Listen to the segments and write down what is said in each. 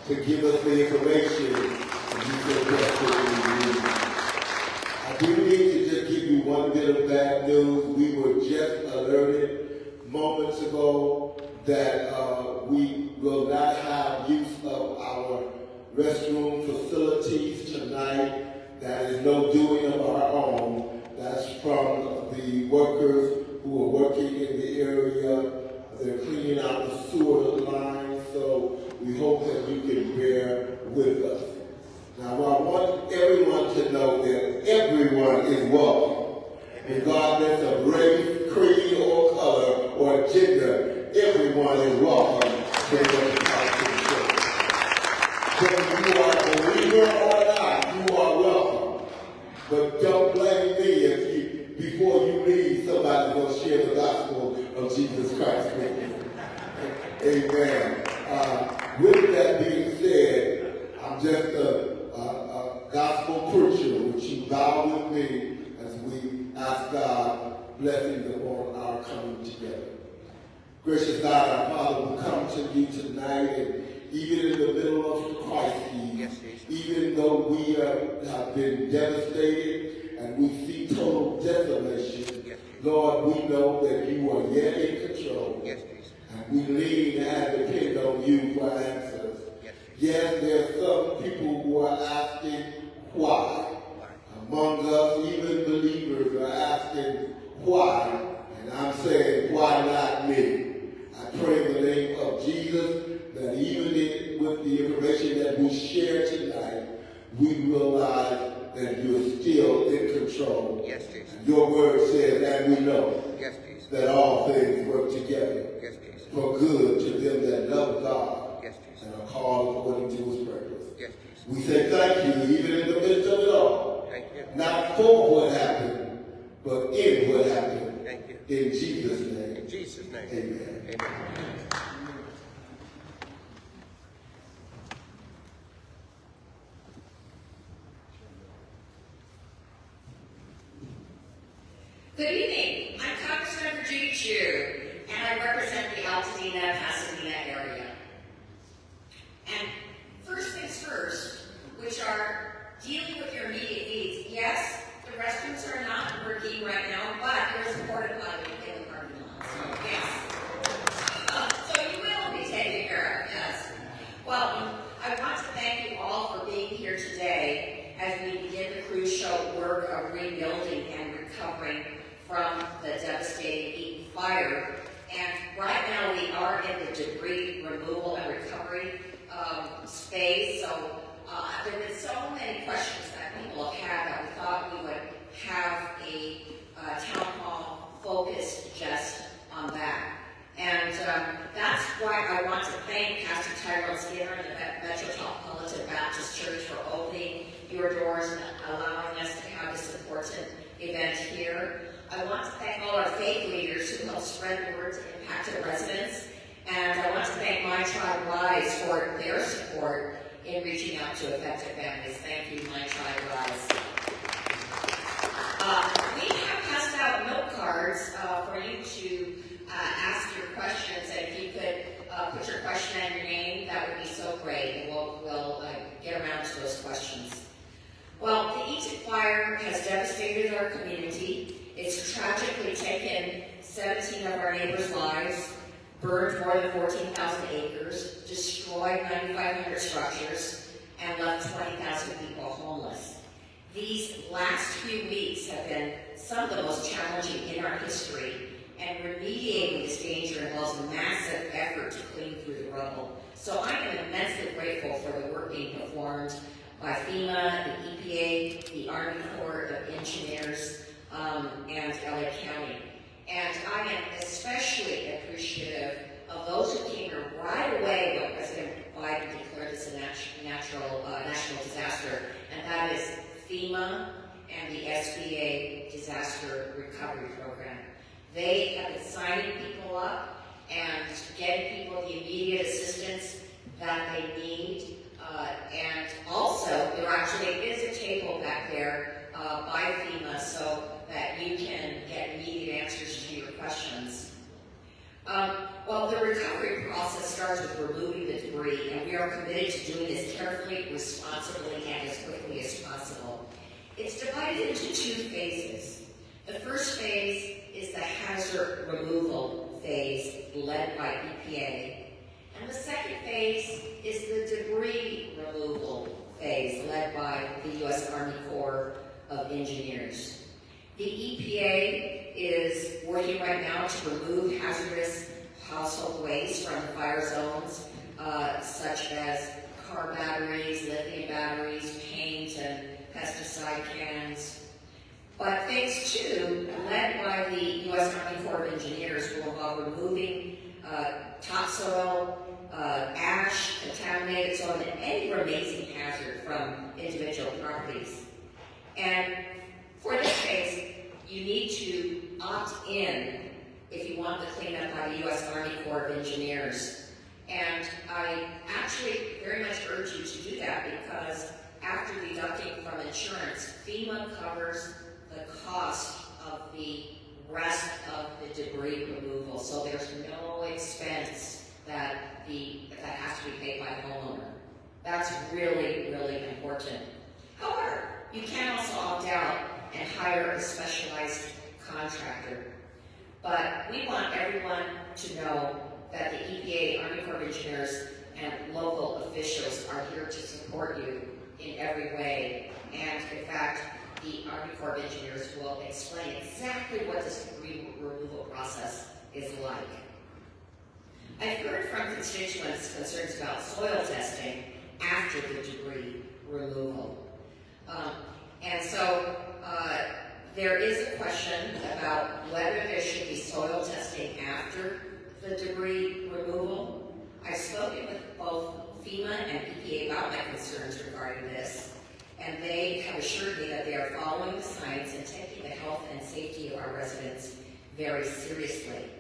to give us the information that you so desperately need. I do need to just give you one bit of bad news. We were just alerted moments ago that we will not have use of our restroom facilities tonight. That is no doing of our own. That's from the workers who are working in the area. They're cleaning out the sewer lines, so we hope that you can bear with us. Now, I want everyone to know that everyone is welcome, regardless of race, creed, or color, or gender. Everyone is welcome to the house of the church. Whether you are a believer or not, you are welcome. But don't blame me if before you leave, somebody will share the gospel of Jesus Christ with you. Amen. With that being said, I'm just a gospel preacher. Would you bow with me as we ask God blessings upon our coming together? Gracious God, our Father, we come to you tonight, and even in the middle of crises, even though we have been devastated and we see total desolation, Lord, we know that you are yet in control. And we lean and depend on you for answers. Yes, there are some people who are asking why. Among us, even believers are asking why. And I'm saying, why not me? I pray in the name of Jesus that even with the information that we share tonight, we realize that you're still in control. Yes, Jesus. Your word says, and we know Yes, Jesus. that all things work together Yes, Jesus. for good to them that love God. Yes, Jesus. And are called according to his purpose. Yes, Jesus. We say thank you, even in the midst of it all. Thank you. Not for what happened, but in what happened. Thank you. In Jesus' name. In Jesus' name. Amen. Amen. Good evening. I'm Congressman Virginia Chu, and I represent the Altadena, Pasadena area. And first things first, which are dealing with your immediate needs. Yes, the restrooms are not working right now, but there is a porta potty in the parking lot. So yes. So you will be taken care of, yes. Well, I want to thank you all for being here today as we begin the crucial work of rebuilding and recovering from the devastating Eaton Fire. And right now we are in the debris removal and recovery space. So there have been so many questions that people have had that we thought we would have a town hall focused just on that. And that's why I want to thank Pastor Tyrone Skinner and the Metropolitan Baptist Church for opening your doors and allowing us to have this important event here. I want to thank all our faith leaders who helped spread the word to impacted residents. And I want to thank My Tribe Rise for their support in reaching out to affected families. Thank you, My Tribe Rise. We have passed out note cards for you to ask your questions. And if you could put your question and your name, that would be so great. And we'll get around to those questions. Well, the Eaton Fire has devastated our community. It's tragically taken 17 of our neighbors' lives, burned more than 14,000 acres, destroyed 9,500 structures, and left 20,000 people homeless. These last few weeks have been some of the most challenging in our history, and remediating this danger involves a massive effort to clean through the rubble. So I am immensely grateful for the work being performed by FEMA, the EPA, the Army Corps of Engineers, and LA County. And I am especially appreciative of those who came here right away when President Biden declared this a national disaster, and that is FEMA and the SBA Disaster Recovery Program. They have been signing people up and getting people the immediate assistance that they need. And also, there actually is a table back there by FEMA so that you can get immediate answers to your questions. Well, the recovery process process starts with removing the debris, and we are committed to doing this carefully, responsibly, and as quickly as possible. It's divided into 2 phases. The first phase is the hazard removal phase led by EPA, and the second phase is the debris removal phase led by the U.S. Army Corps of Engineers. The EPA is working right now to remove hazardous household waste from the fire zones, such as car batteries, lithium batteries, paint, and pesticide cans. But phase 2, led by the U.S. Army Corps of Engineers, will involve removing topsoil, ash, contaminated soil, and any remaining hazard from individual properties. And for this phase, you need to opt in if you want the cleanup by the U.S. Army Corps of Engineers. And I actually very much urge you to do that, because after deducting from insurance, FEMA covers the cost of the rest of the debris removal. So there's no expense that has to be paid by the homeowner. That's really, really important. However, you can also opt out and hire a specialized contractor. But we want everyone to know that the EPA, Army Corps of Engineers, and local officials are here to support you in every way. And in fact, the Army Corps of Engineers will explain exactly what this debris removal process is like. I've heard from constituents concerns about soil testing after the debris removal. And so there is a question about whether there should be soil testing after the debris removal. I've spoken with both FEMA and EPA about my concerns regarding this, and they have assured me that they are following the science and taking the health and safety of our residents very seriously.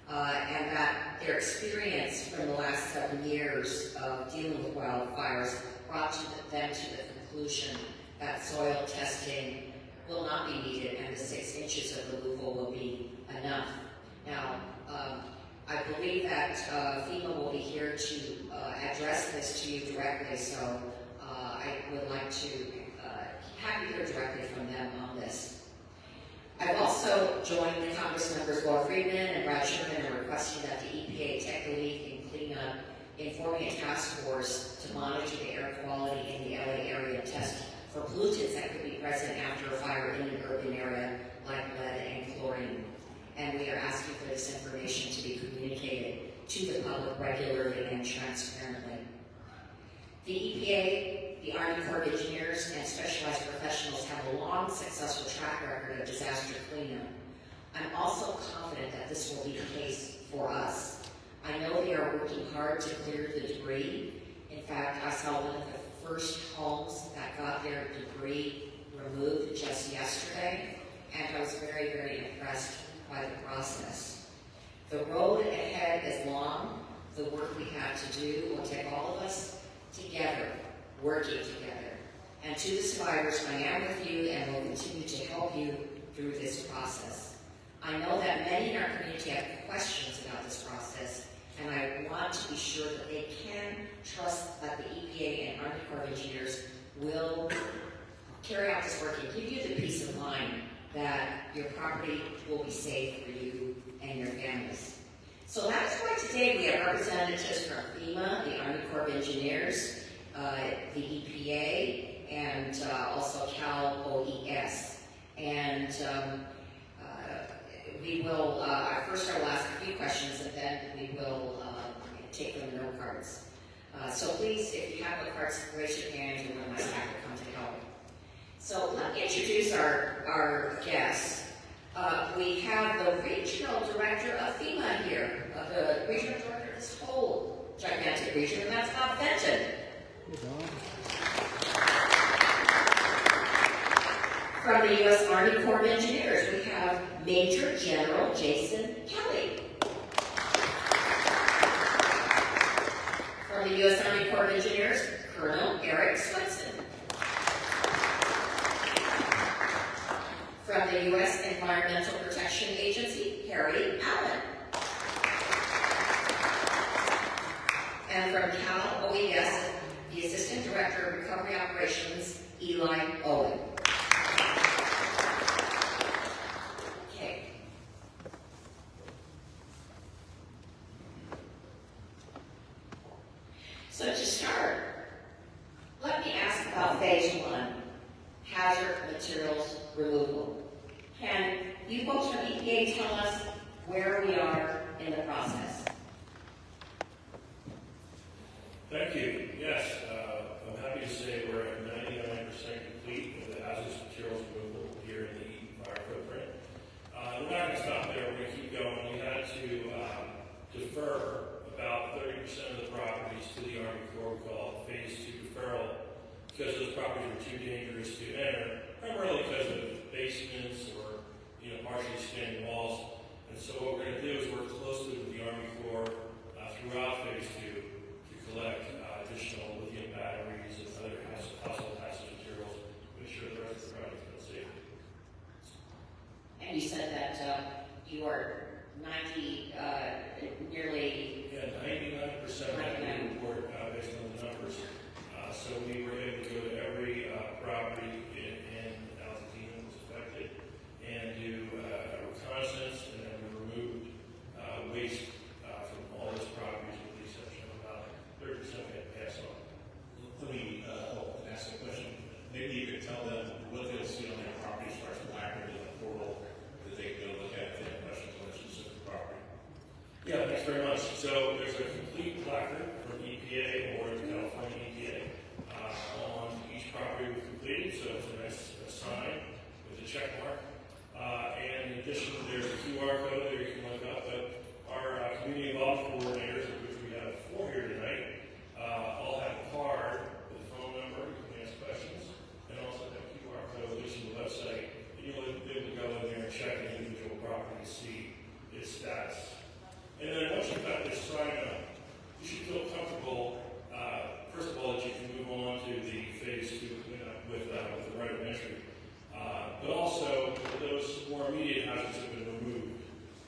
And that their experience from the last 7 years of dealing with wildfires brought them to the conclusion that soil testing will not be needed and the 6 inches of removal will be enough. Now, I believe that FEMA will be here to address this to you directly, so I would like to have you hear directly from them on this. I've also joined the Congress members Laura Friedman and Brad Sherman in requesting that the EPA take the lead in cleaning up, informing a task force to monitor the air quality in the LA area and test for pollutants that could be present after a fire in an urban area like lead and chlorine. And we are asking for this information to be communicated to the public regularly and transparently. The EPA, the Army Corps of Engineers, and specialized professionals have a long, successful track record of disaster cleanup. I'm also confident that this will be the case for us. I know they are working hard to clear the debris. In fact, I saw one of the first homes that got their debris removed just yesterday, and I was very, very impressed by the process. The road ahead is long. The work we have to do will take all of us together, working together. And to the survivors, I am with you and will continue to help you through this process. I know that many in our community have questions about this process, and I want to be sure that they can trust that the EPA and Army Corps of Engineers will carry out this work and give you the peace of mind that your property will be safe for you and your families. So that's why today we have representatives from FEMA, the Army Corps of Engineers, the EPA, and also Cal OES. And we will, first I will ask a few questions, and then we will take them note cards. So please, if you have note cards, raise your hand and one of my staff will come to help. So let me introduce our guests. We have the Regional Director of FEMA here, the Regional Director of this whole gigantic region, and that's Bob Fenton. From the U.S. Army Corps of Engineers, we have Major General Jason Kelly. From the U.S. Army Corps of Engineers, Colonel Eric Swenson. From the U.S. Environmental Protection Agency, Harry Allen. And from Cal OES, the Assistant Director of Recovery Operations, Eli Owen. Okay. So to start, let me ask about phase one, hazard materials removal. Can you folks from EPA tell us where we are in the process? Thank you. Yes, I'm happy to say we're at 99% complete with the hazardous materials removal here in the Eaton Fire footprint. We're not going to stop there. We're going to keep going. We had to defer about 30% of the properties to the Army Corps. We call it phase two deferral because those properties were too dangerous to enter, primarily because of basements or partially standing walls. And so what we're going to do is work closely with the Army Corps throughout phase two to collect additional lithium batteries and other household hazardous materials to make sure the rest of the project is safe. And you said that you are 90, nearly... Yeah, 99% of the report based on the numbers. So we were able to go to every property in Altadena that was affected and do a reconnaissance, and then we removed waste from all those properties with the exception of about 30% we had to pass on. Let me ask a question. Maybe you could tell them what they'll see on their property as far as placard in the portal that they can go look at if they have questions on a specific property. Yeah, thanks very much. So there's a complete placard from EPA or the California EPA on each property we've completed. So it's a nice sign with a check mark. And in addition, there's a QR code there you can look up. But our community involvement coordinators, of which we have 4 here tonight, all have a card with a phone number. You can ask questions, and also have a QR code at least on the website. You'll be able to go in there and check an individual property to see its status. And then once you've got this sign up, you should feel comfortable, first of all, that you can move on to the phase two with the right of entry. But also, those more immediate hazards have been removed.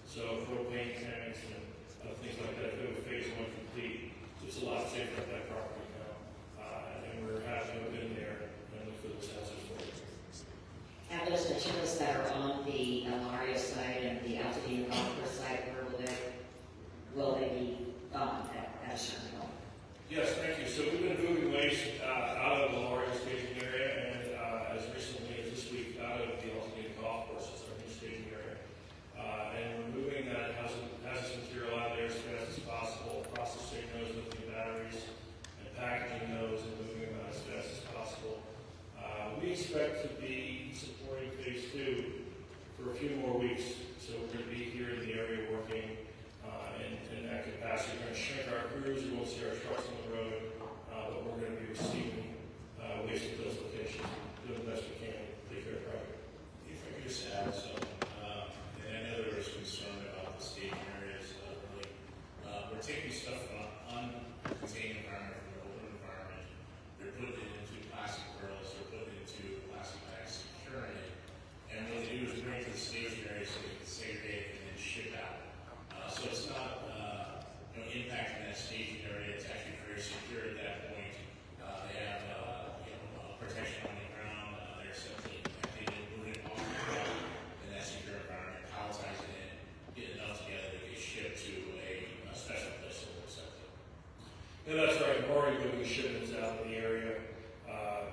So propane tanks and things like that, if they were phase one complete, it's a lot safer at that property now. And we're happy to have been there and look for those hazards for you. And those materials that are on the Mario site and the Altadena Golf Course site, where will they be gone at a certain point? Yes, thank you. So we've been moving waste out of the Lario staging area and as recently as this week out of the Altadena Golf Course, it's our new staging area. And we're moving that hazardous material out there as fast as possible, processing those lithium batteries and packaging those and moving them out as fast as possible. We expect to be supporting phase two for a few more weeks. So we're going to be here in the area working in that capacity. We're going to shrink our crews. We won't see our trucks on the road, but we're going to be receiving waste at those locations, doing the best we can to take care of the project. If I could just add some, and I know there was concern about the staging areas earlier. We're taking stuff from an uncontained environment from an open environment. They're putting it into plastic barrels. They're putting it into plastic bags, securing it. And what they do is bring it to the staging area so they can segregate it and then ship out. So it's not impacting that staging area. It's actually very secure at that point. They have protection on the ground. They're simply moving it off the ground in that secure environment, palletizing it, getting it all together to get shipped to a special place that will accept it. Yeah, that's right. We're already moving shipments out of the area,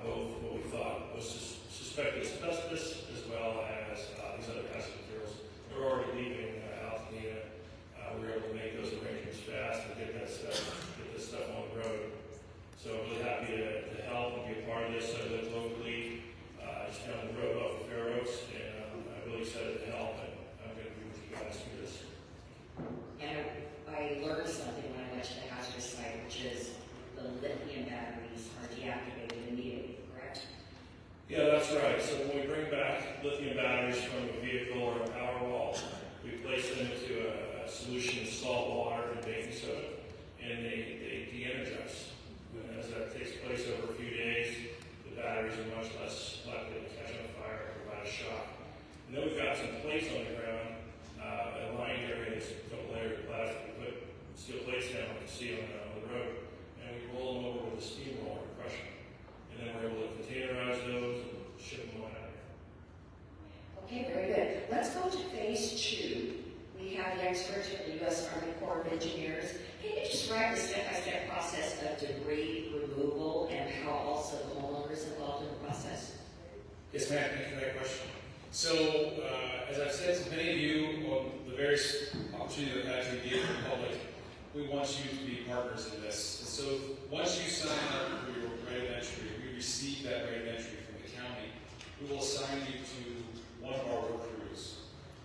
both what we thought was suspected asbestos as well as these other hazardous materials. They're already leaving Altadena. We were able to make those arrangements fast and get this stuff on the road. So really happy to help and be a part of this. I live locally, just down the road off of Fair Oaks, and I'm really excited to help, and I'm going to be with you guys through this. And I learned something when I went to the hazardous site, which is the lithium batteries are deactivated immediately, correct? Yeah, that's right. So when we bring back lithium batteries from a vehicle or a power wall, we place them into a solution of salt water and baking soda, and they de-energize. And as that takes place over a few days, the batteries are much less likely to catch on fire or provide a shock. And then we've got some plates on the ground, a lined area, there's a couple layers of plastic. We put steel plates down, like you see on the road. with a steamroller and crush them. And then we're able to containerize those and ship them on out of here. Okay, very good. Let's go to phase 2. We have the experts from the U.S. Army Corps of Engineers. Can you describe the step-by-step process of debris removal and how also the homeowner is involved in the process? Yes, ma'am. Thank you for that question. So, as I've said to many of you on the various opportunities I've had to engage with the public, we want you to be partners in this. And so, once you sign up for your right of entry, we receive that right of entry from the county, we will assign you to one of our work crews.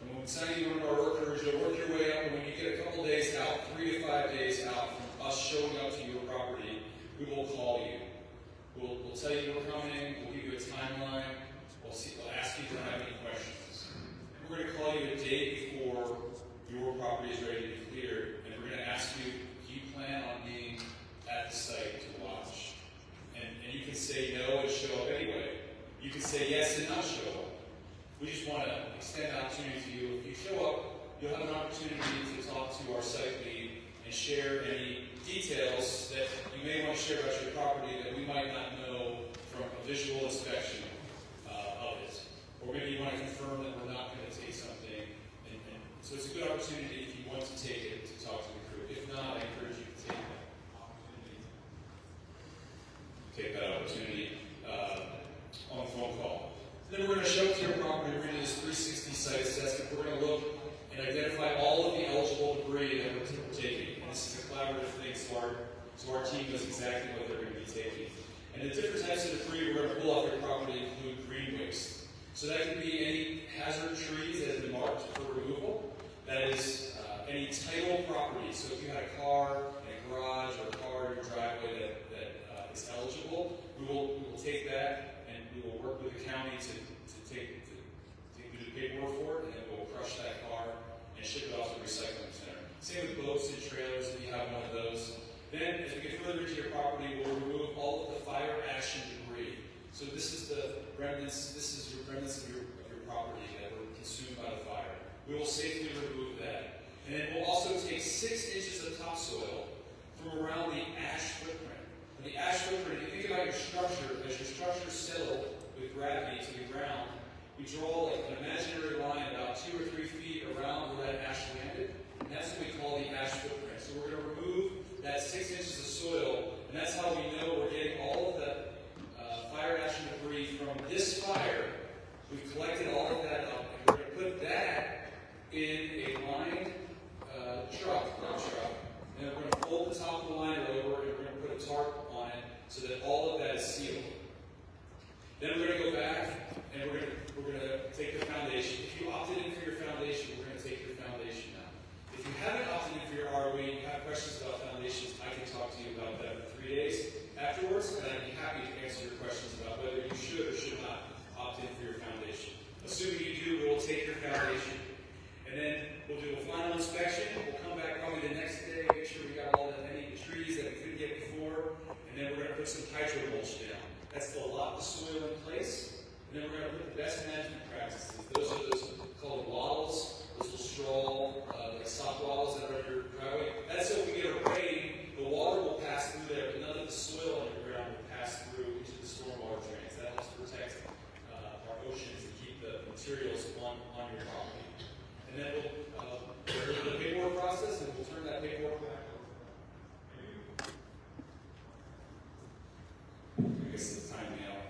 And when we assign you to one of our work crews, you'll work your way up, and when you get a couple days out, 3 to 5 days out from us showing up to your property, we will call you. We'll tell you we're coming, we'll give you a timeline, we'll ask you if you have any questions. And we're going to call you a day before your property is ready to be cleared, and we're going to ask you, do you plan on being at the site to watch? And you can say no and show up anyway. You can say yes and not show up. We just want to extend the opportunity to you. If you show up, you'll have an opportunity to talk to our site lead and share any details that you may want to share about your property that we might not know from a visual inspection of it. Or maybe you want to confirm that we're not going to take something. And so it's a good opportunity if you want to take it to talk to the crew. If not, I encourage you to take that opportunity. On the phone call. Then we're going to show up to your property. We're going to do this 360 site assessment. We're going to look and identify all of the eligible debris that we're taking. And this is a collaborative thing, so our team knows exactly what they're going to be taking. And the different types of debris we're going to pull off your property include green waste. So that could be any hazard trees that have been marked for removal. That is any title property. So if you had a car in a garage or a car in your driveway that is eligible, we will take that and we will work with the county to do the paperwork for it, and then we'll crush that car and ship it off to the recycling center. Same with boats and trailers if you have one of those. Then, as we get further into your property, we'll remove all of the fire ash and debris. So this is the remnants. This is your remnants of your property that were consumed by the fire. We will safely remove that, and then we'll also take 6 inches of topsoil from around the ash footprint. And the ash footprint, if you think about your structure, as your structure settled with gravity to the ground, we draw like an imaginary line about 2 or 3 feet around where that ash landed, and that's what we call the ash footprint. So we're going to remove that 6 inches of soil, and that's how we know we're getting all of the fire ash and debris from this fire. We've collected all of that up, and we're going to put that in a lined dump truck, and we're going to fold the top of the liner over, and we're going to put a tarp on it so that all of that is sealed. Then we're going to go back, and we're going to take the foundation. If you opted in for your foundation, we're going to take your foundation now. If you haven't opted in for your ROE and you have questions about foundations, I can talk to you about that for 3 days afterwards, and I'd be happy to answer your questions about whether you should or should not opt in for your foundation. Assuming you do, we'll take your foundation, and then we'll do a final inspection. We'll come back probably the next day, make sure we got all the any trees that we couldn't get before, and then we're going to put some hydro mulch down. That's to lock the soil in place, and then we're going to put the best management practices. Those are those called wattles, those little straw, like soft wattles that are in your driveway. That's so if we get a rain, the water will pass through there, but none of the soil underground will pass through into the stormwater drains. That helps protect our oceans and keep the materials on your property. And then we'll go through the paperwork process, and we'll turn that paperwork back over. I guess it's time now.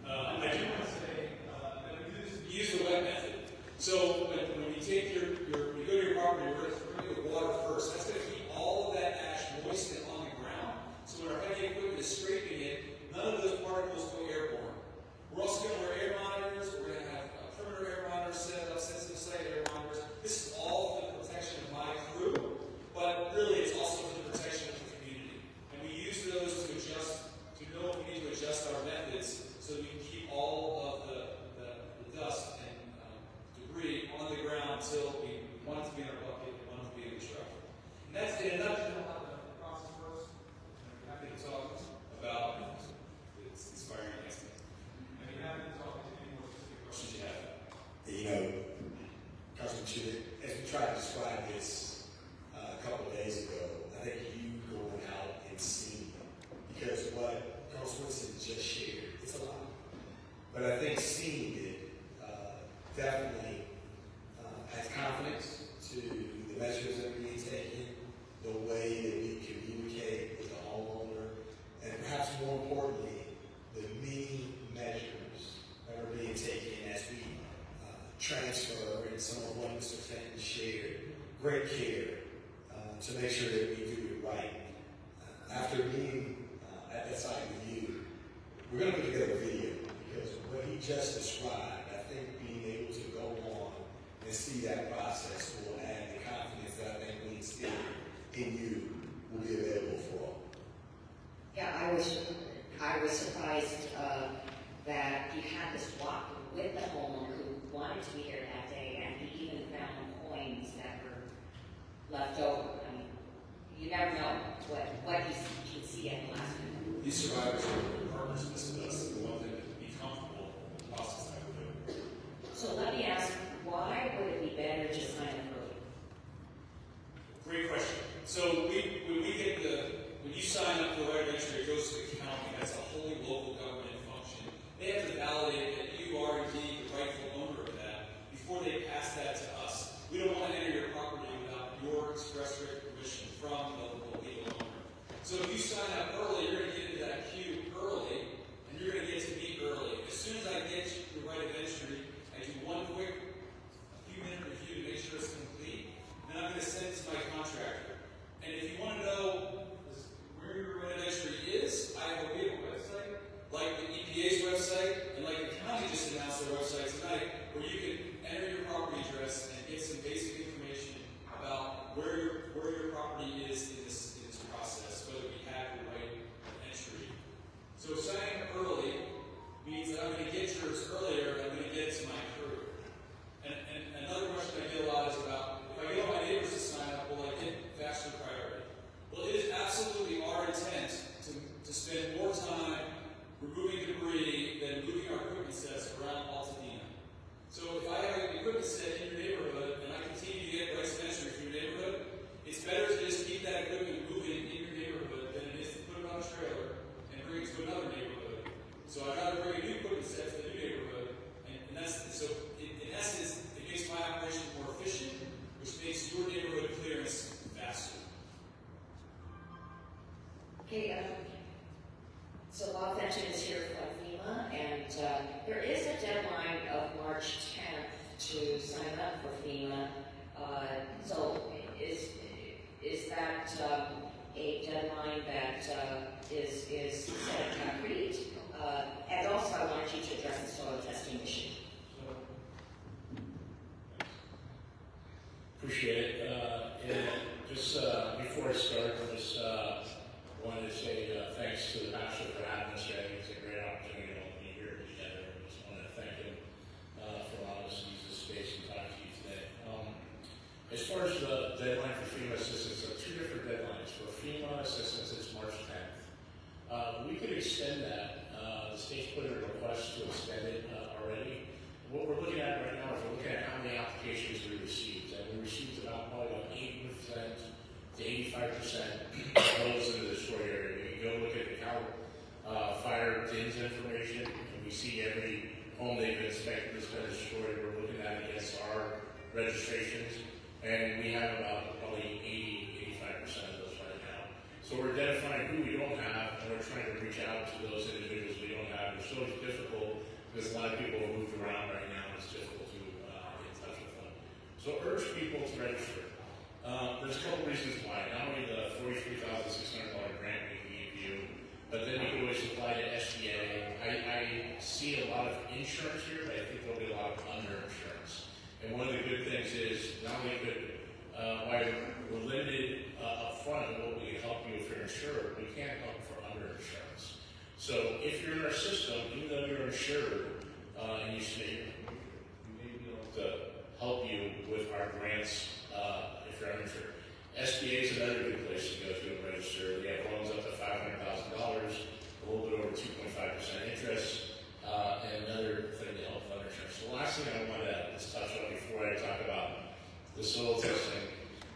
I do want to say that we use the wet method. So when you take when you go to your property, we're going to do water first. That's going to keep all of that ash moist and on the ground. So when our heavy equipment is scraping it, none of those particles go airborne. We're also going to wear air monitors. We're going to have perimeter air monitors set up, sensitive site air monitors. This is all for the protection of my crew, but really it's also for the protection of the community. And we use those to know if we need to adjust our methods so we can keep all of the dust and debris on the ground until we want it to be in our bucket and want it to be in the truck. And that's in a nutshell how the process works. I'm happy to talk about it's inspiring next thing. And I'm happy to talk to any more specific questions you have. You know, Councilman Chick, as we tried to describe this a couple of days ago, I think you going out and seeing, because what but I think seeing it definitely adds confidence to the measures that are being taken, the way that we communicate with the homeowner, and perhaps more importantly, the many measures that are being taken as we transfer, and some of what Mr. Fenton shared, great care to make sure that we do it right. After being at that site with you, we're going to put together a video, because what he just described, I think being able to go on and see that process will add the confidence that I think we instill in you will be available for all. Yeah, I was surprised that you had this walk with the homeowner who wanted to be there that day, and he even found coins that were left over. I mean, you never know what you can see at the last minute. These survivors are partners in this with us, and we want them to be comfortable with the process that we're doing. So let me ask, why would it be better to sign up early? Great question. So when you sign up for the right of entry, it goes to the county. That's a wholly local government function. They have to validate that you are indeed the rightful owner of that before they pass that to us. We don't want to enter your property without your express written permission from the legal owner. So if you sign up early, you're going to get into that queue early, and you're going to get to me early. As soon as I get you the right of entry, I do one quick, few-minute review to make sure it's complete. Then I'm going to send it to my contractor. And if you want to know where your right of entry is, we have a website, like the EPA's website, and like the county just announced their website tonight, where you can enter your property address and get some basic information about where your property is in this process, whether we have the right of entry. So signing up early means that I'm going to get yours earlier, and I'm going to get it to my crew. And another question I get a lot is about, if I get all my neighbors to sign up, will I get faster priority? Well, it is absolutely our intent to spend more time removing debris than moving our equipment sets around Altadena. So if I have an equipment set in your neighborhood and I continue to get rights of entry through your neighborhood, it's better to just keep that equipment moving in your neighborhood than it is to put it on a trailer and bring it to another neighborhood. So I'd rather bring a new equipment set to the new neighborhood, and that's so in essence, it makes my operation more efficient, which makes your neighborhood clearance faster. Okay, so Bob Fenton is here from FEMA, and there is a deadline of March 10th to sign up for FEMA. So is that a deadline that is set concrete? And also, I wanted you to address the soil testing issue. Appreciate it. And just before I start, I just wanted to say thanks to the pastor for having us here. I think it's a great opportunity to all be here together. I just want to thank him for allowing us to use this space and talk to you today. As far as the deadline for FEMA assistance, there are two different deadlines. For FEMA assistance, it's March 10th. We could extend that. The state's put in a request to extend it already. What we're looking at right now is we're looking at how many applications we received. And we received probably about 80% to 85% of those in the destroyed area. We go look at the Cal Fire DINS information, and we see every home they've inspected that's been destroyed. We're looking at it against our registrations, and we have about probably 80-85% of those right now. So we're identifying who we don't have, and we're trying to reach out to those individuals we don't have. It's always difficult because a lot of people have moved around right now, and it's difficult to get in touch with them. So urge people to register. There's a couple reasons why. Not only the $43,600 grant we can give you, but then you can always apply to SBA. I see a lot of insurance here, but I think there'll be a lot of underinsurance. And one of the good things is not only could why we're limited up front on what we can help you if you're insured, we can't help for underinsurance. So if you're in our system, even though you're insured, and you say we may be able to help you with our grants if you're uninsured. SBA is another good place to go to and register. We have loans up to $500,000, a little bit over 2.5% interest, and another thing to help with underinsurance. So the last thing I want to just touch on before I talk about the soil testing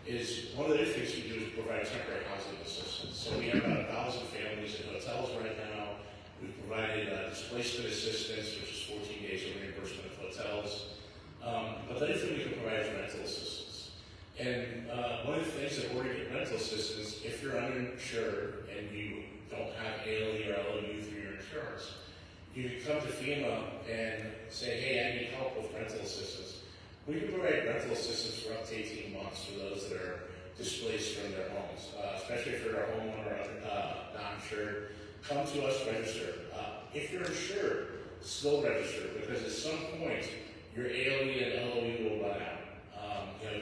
is one of the things we do is provide temporary housing assistance. So we have about 1,000 families in hotels right now, We've provided displacement assistance, which is 14 days of reimbursement of hotels. But the other thing we can provide is rental assistance. And one of the things that we're going to get rental assistance, if you're uninsured and you don't have ALE or LOU through your insurance, you can come to FEMA and say, hey, I need help with rental assistance. We can provide rental assistance for up to 18 months for those that are displaced from their homes, especially if you're a homeowner not insured. Come to us, register. If you're insured, still register, because at some point your ALE and LOE will run out.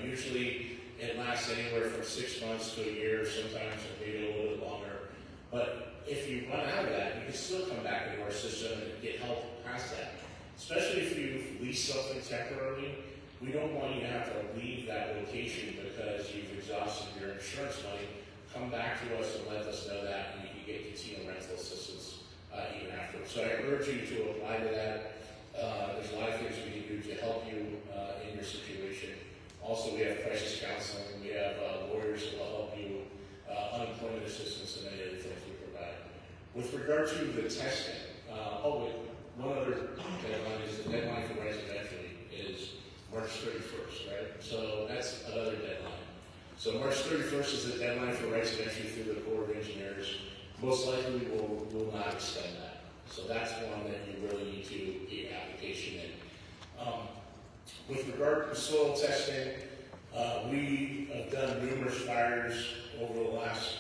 Usually it lasts anywhere from 6 months to a year, sometimes maybe a little bit longer. But if you run out of that, you can still come back into our system and get help past that. Especially if you've leased something temporarily, we don't want you to have to leave that location because you've exhausted your insurance money. Come back to us and let us know that, and you can get continual rental assistance even after. So I urge you to apply to that. There's a lot of things we can do to help you in your situation. Also, we have crisis counseling. We have lawyers who will help you, unemployment assistance, and many other things we provide. With regard to the testing, one other deadline is the deadline for residential is March 31st, right? So that's another deadline. So March 31st is the deadline for rights of entry through the Corps of Engineers. Most likely will not extend that. So that's one that you really need to get your application in. With regard to soil testing, we have done numerous fires over the last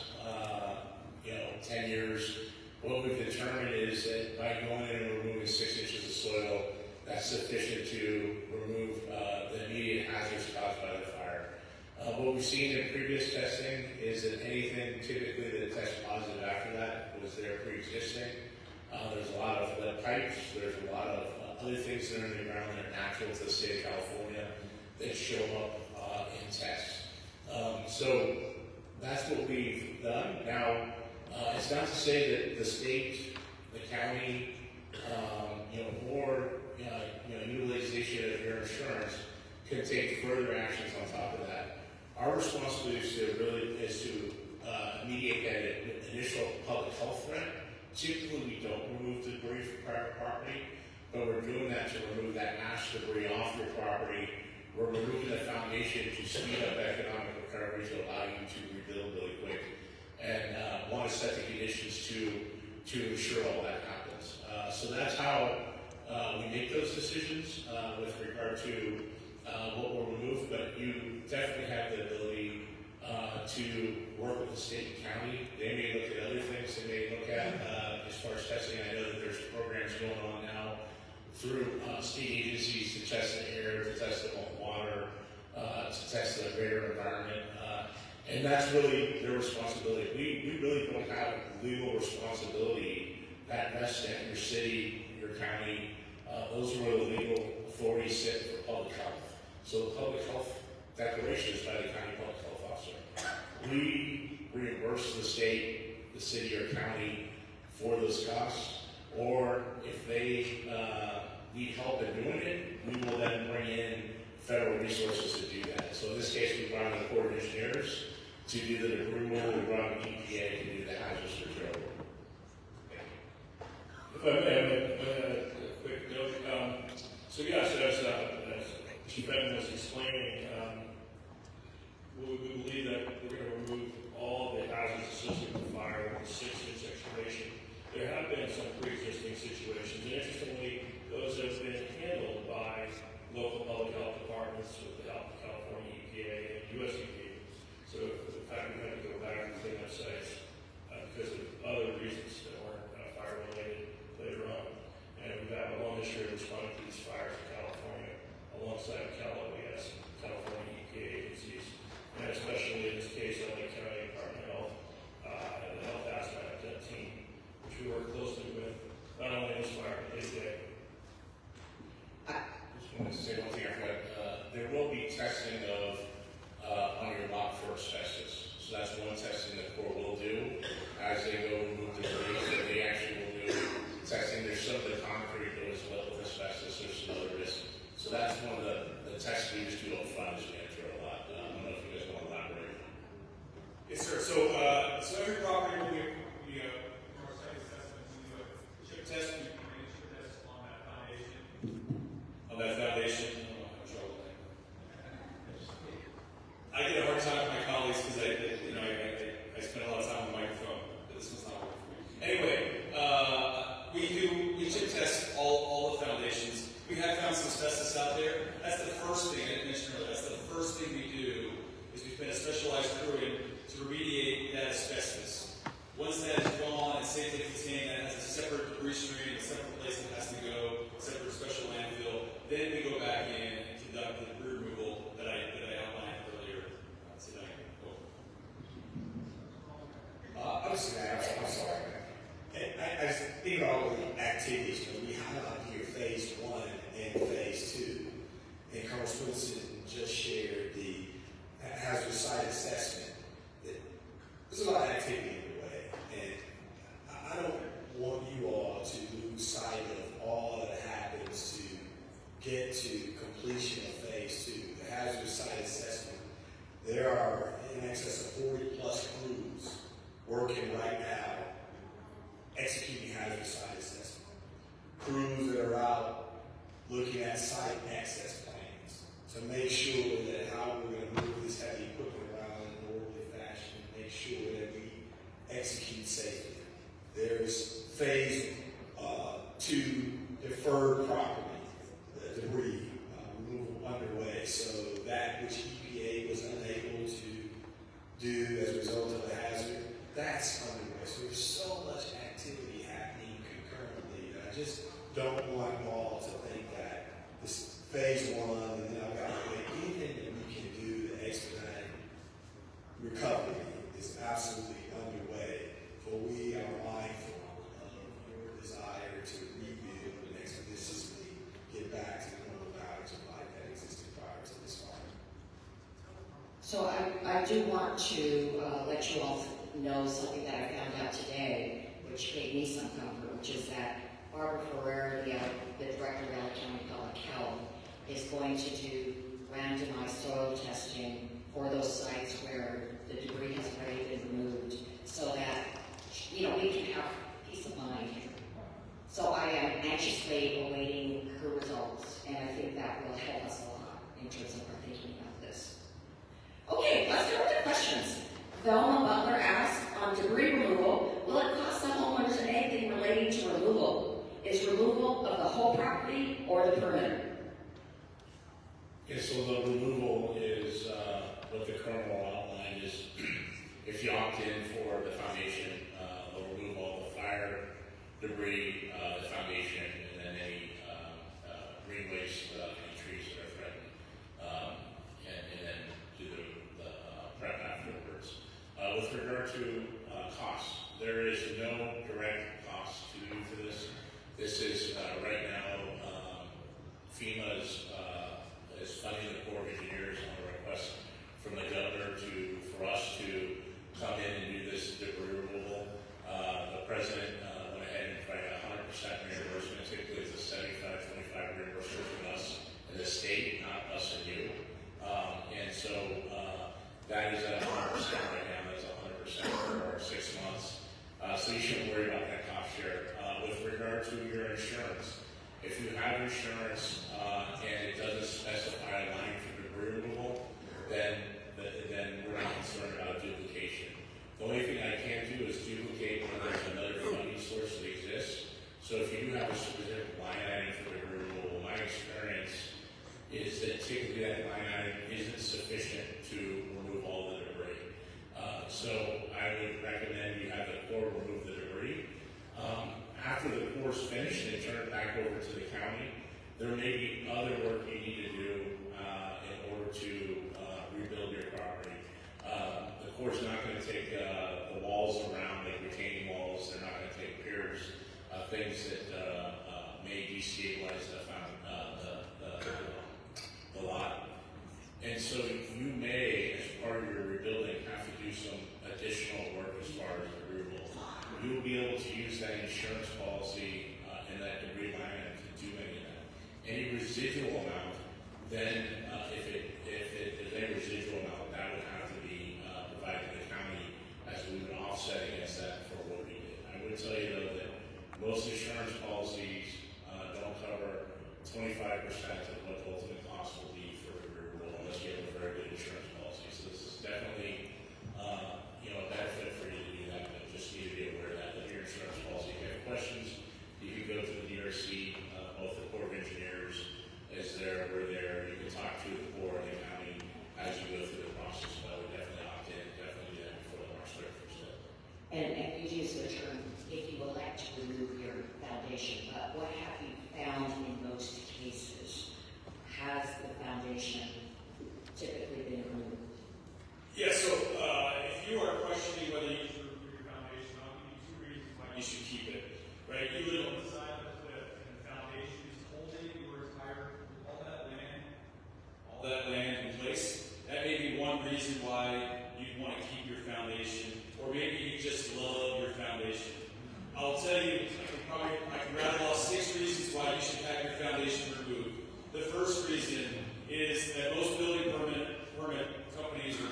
10 years. What we've determined is that by going in and removing 6 inches of soil, that's sufficient to remove the immediate hazards caused by the fire. What we've seen in previous testing is that anything typically that tests positive after that was there pre-existing. There's a lot of lead pipes, there's a lot of other things that are in the ground that are natural to the state of California that show up in tests. So that's what we've done. Now, it's not to say that the state, the county, or utilization of your insurance can take further actions on top of that. Our responsibility is to mediate that initial public health threat. Typically, we don't remove debris from private property, but we're doing that to remove that ash debris off your property. We're removing the foundation to speed up economic recovery to allow you to rebuild really quick, and want to set the conditions to ensure all that happens. So that's how we make those decisions with regard to what will remove, but you definitely have the ability to work with the state and county. They may look at other things they may look at as far as testing. I know that there's programs going on now through state agencies to test the air, to test the water, to test the greater environment. And that's really their responsibility. We really don't have legal responsibility that rests at your city, your county. Those are where the legal authorities sit for public health. So the public health declaration is by the county public health officer. We reimburse the state, the city, or county for those costs, or if they need help in doing it, we will then bring in federal resources to do that. So in this case, we brought in the Corps of Engineers to do the debris removal, we brought in EPA to do the hazardous control. If I may, a quick note. So yes, as Chief Evan was explaining, we believe that we're going to remove all the hazards associated with fire with a 6-inch excavation. There have been some pre-existing situations, and interestingly, those have been handled by local public health departments with the help of California EPA and US EPA. So the fact we had to go back and clean up sites because of other reasons that weren't fire related later on. And we've had a long history of responding to these fires in California alongside Cal OES and California EPA agencies. And especially in this case, LA County Department of Health and the Health Hazmat team, which we work closely with, not only in this fire, but day-to-day. Just wanted to say one thing I forgot. There will be testing of on your lot for asbestos. So that's one testing the Corps will do as they go remove debris. So they actually will do testing. There's some of the concrete that was built with asbestos. There's some other risks. So that's one of the tests we just do up front as we enter a lot. I don't know if you guys want to elaborate. Yes, sir. So every property will be more study assessment. We do a Twinston just shared the hazard site assessment. There's a lot of activity underway, and I don't want you all to lose sight of all that happens to get to completion of phase 2. The hazard site assessment, there are in excess of 40 plus crews working right now executing hazard site assessment. Crews that are out looking at site access plans to make sure that how we're going to move this heavy equipment around in an orderly fashion, make sure that we execute safely. There's phase 2 deferred property, the debris removal underway. So that which EPA was unable to do as a result of the hazard, that's underway. So there's so much activity happening concurrently that I just don't want you all to think that this phase 1 and then I've got to wait. Anything that we can do to expedite recovery is absolutely underway. For we are mindful of your desire to rebuild and expeditiously get back to the normal patterns of life that existed prior to this fire. So I do want to let you all know something that I found out today, which gave me some comfort, which is that Barbara Ferrer, the Director of LA County Public Health, is going to do randomized soil testing for those sites where the debris has already been removed, so that, you know, we can have peace of mind. So I am anxiously awaiting her results, and I think that will help us a lot in terms of our thinking about this. Okay, let's go to questions. Velma Butler asks, on debris removal, will it cost the homeowners anything relating to removal? Is removal of the whole property or the perimeter? Yeah, so the removal is what the colonel outlined is if you opt in for the foundation, they'll remove all the fire debris, the foundation, and then any green waste, any trees that are threatened, and then do the prep afterwards. With regard to costs, there is no direct cost to you for this. This is right now FEMA is funding the Corps of Engineers on a request from the governor for us to come in and do this debris removal. The president went ahead and provided 100% reimbursement. Typically, it's a 75-25 reimbursement from us in the state, not us and you. And so that is at 100% right now. That's 100% for 6 months. So you shouldn't worry about that cost share. With regard to your insurance, if you have insurance and it doesn't specify a line for debris removal, then we're not concerned about duplication. The only thing I can't do is duplicate when there's another funding source that exists. So if you do have a specific line item for debris removal, my experience is that typically that line item isn't sufficient to remove all the debris. So I would recommend you have the Corps remove the debris. After the Corps is finished and turn it back over to the county, there may be other work you need to do in order to rebuild your property. The Corps is not going to take the walls around, like retaining walls. They're not going to take piers, things that may destabilize the lot. And so you may, as part of your rebuilding, have to do some additional work as far as the removal. You'll be able to use that insurance policy and that debris line item to do any of that. Any residual amount, then if there's any residual amount, that would have to be provided to the county as we would offset against that for what we did. I would tell you though that most insurance policies don't cover 25% of what the ultimate cost will be for removal unless you have a very good insurance policy. So this is definitely a benefit for you to do that, but just need to be aware of that with your insurance policy. If you have questions, you can go to the DRC, both the Corps of Engineers is there, we're there. You can talk to the reason why you'd want to keep your foundation, or maybe you just love your foundation. I'll tell you, I can rattle off 6 reasons why you should have your foundation removed. The first reason is that most building permit companies or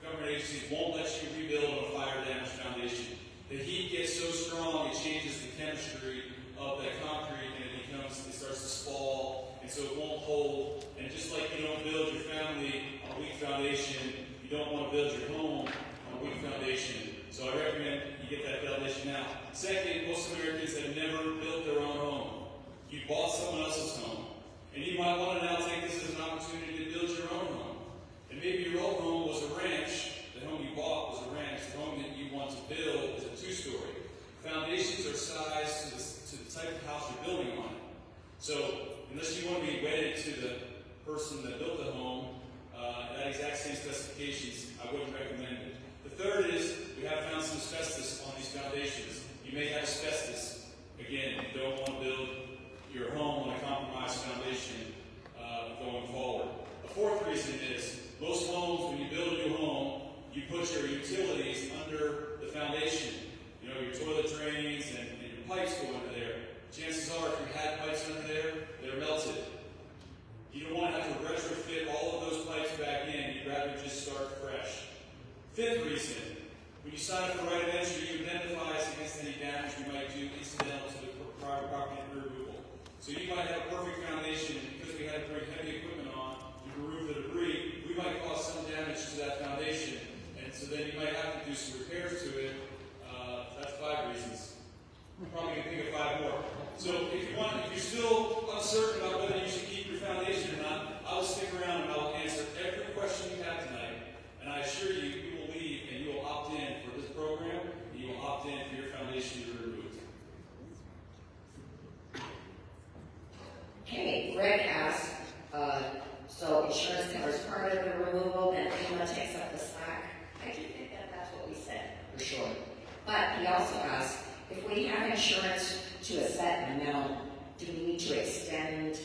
government agencies won't let you rebuild on a fire-damaged foundation. The heat gets so strong, it changes the chemistry of that concrete, and it starts to spall, and so it won't hold. And just like you don't build your family on a weak foundation, you don't want to build your home on a weak foundation. So I recommend you get that foundation now. Second, most Americans have never built their own home. You bought someone else's home. And you might want to now take this as an opportunity to build your own home. And maybe your old home was a ranch. The home you bought was a ranch. The home that you want to build is a 2-story. Foundations are sized to the type of house you're building on. So unless you want to be wedded to the person that built the home, that exact same specifications, I wouldn't recommend it. The third is we have found some asbestos on these foundations. You may have asbestos. Again, you don't want to build your home on a compromised foundation going forward. A fourth reason is most homes, when you build a new home, you put your utilities under the foundation. You know, your toilet drains and your pipes go under there. Chances are, if you had pipes under there, they're melted. You don't want to have to retrofit all of those pipes back in. You'd rather just start fresh. Fifth reason, when you sign up for right of entry, you identify us against any damage we might do incidental to the private property removal. So you might have a perfect foundation, and because we had to bring heavy equipment on to remove the debris, we might cause some damage to that foundation. And so then you might have to do some repairs to it. That's 5 reasons. I'm probably going to think of 5 more. So if you're still uncertain about whether you should keep your foundation or not, I'll stick around and I'll answer every question you have tonight. And I assure you, you will leave and you will opt in for this program, and you will opt in for your foundation to be removed. Okay, Greg asked, so insurance covers part of the removal, then FEMA takes up the slack. I do think that that's what we said, for sure. But he also asked, if we have insurance to a set amount, do we need to extend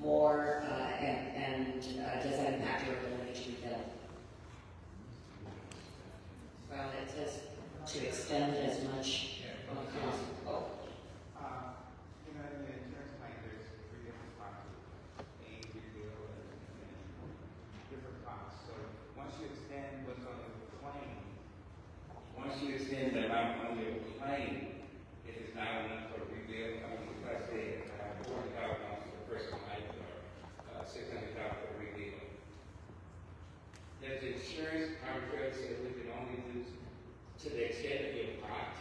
more, and does that impact your ability to rebuild? Well, it says to extend as much on the cost. Oh. In the insurance claim, there's 3 different costs: A, rebuild, and different costs. So once you extend what's on the claim, once you extend the amount on your claim, it is not enough for rebuild. I mean, let's say $40,000 for the first night or $600,000 for the rebuild. Does the insurance contract say we can only do to the extent of your pot?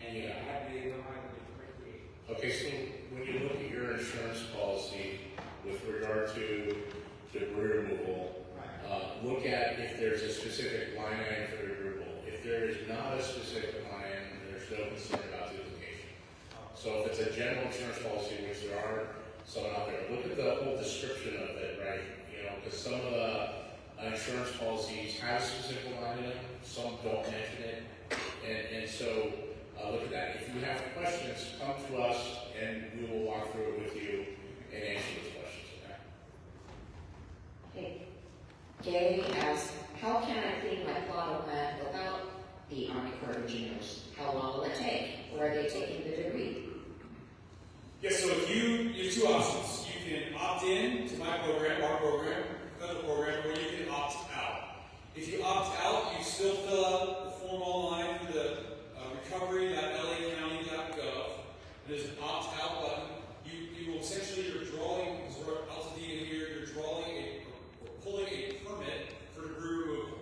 And I believe no matter the difference. Okay, so when you look at your insurance policy with regard to debris removal, look at if there's a specific line item for debris removal. If there is not a specific line item, there's no concern about duplication. So if it's a general insurance policy, which there are some out there, look at the whole description of it, right? You know, because some of the insurance policies have a specific line item, some don't mention it, and so look at that. If you have questions, come to us and we will walk through it with you and answer those questions, okay? Okay. Gay asks, how can I clean my plot of land without the Army Corps of Engineers? How long will it take? Where are they taking the debris? Yeah, so if you have 2 options. You can opt in to my program, our program, federal program, or you can opt out. If you opt out, you still fill out the form online through the recovery.lacounty.gov. There's an opt out button. You will essentially, you're drawing, as we're out to in here, you're drawing or pulling a permit for debris removal.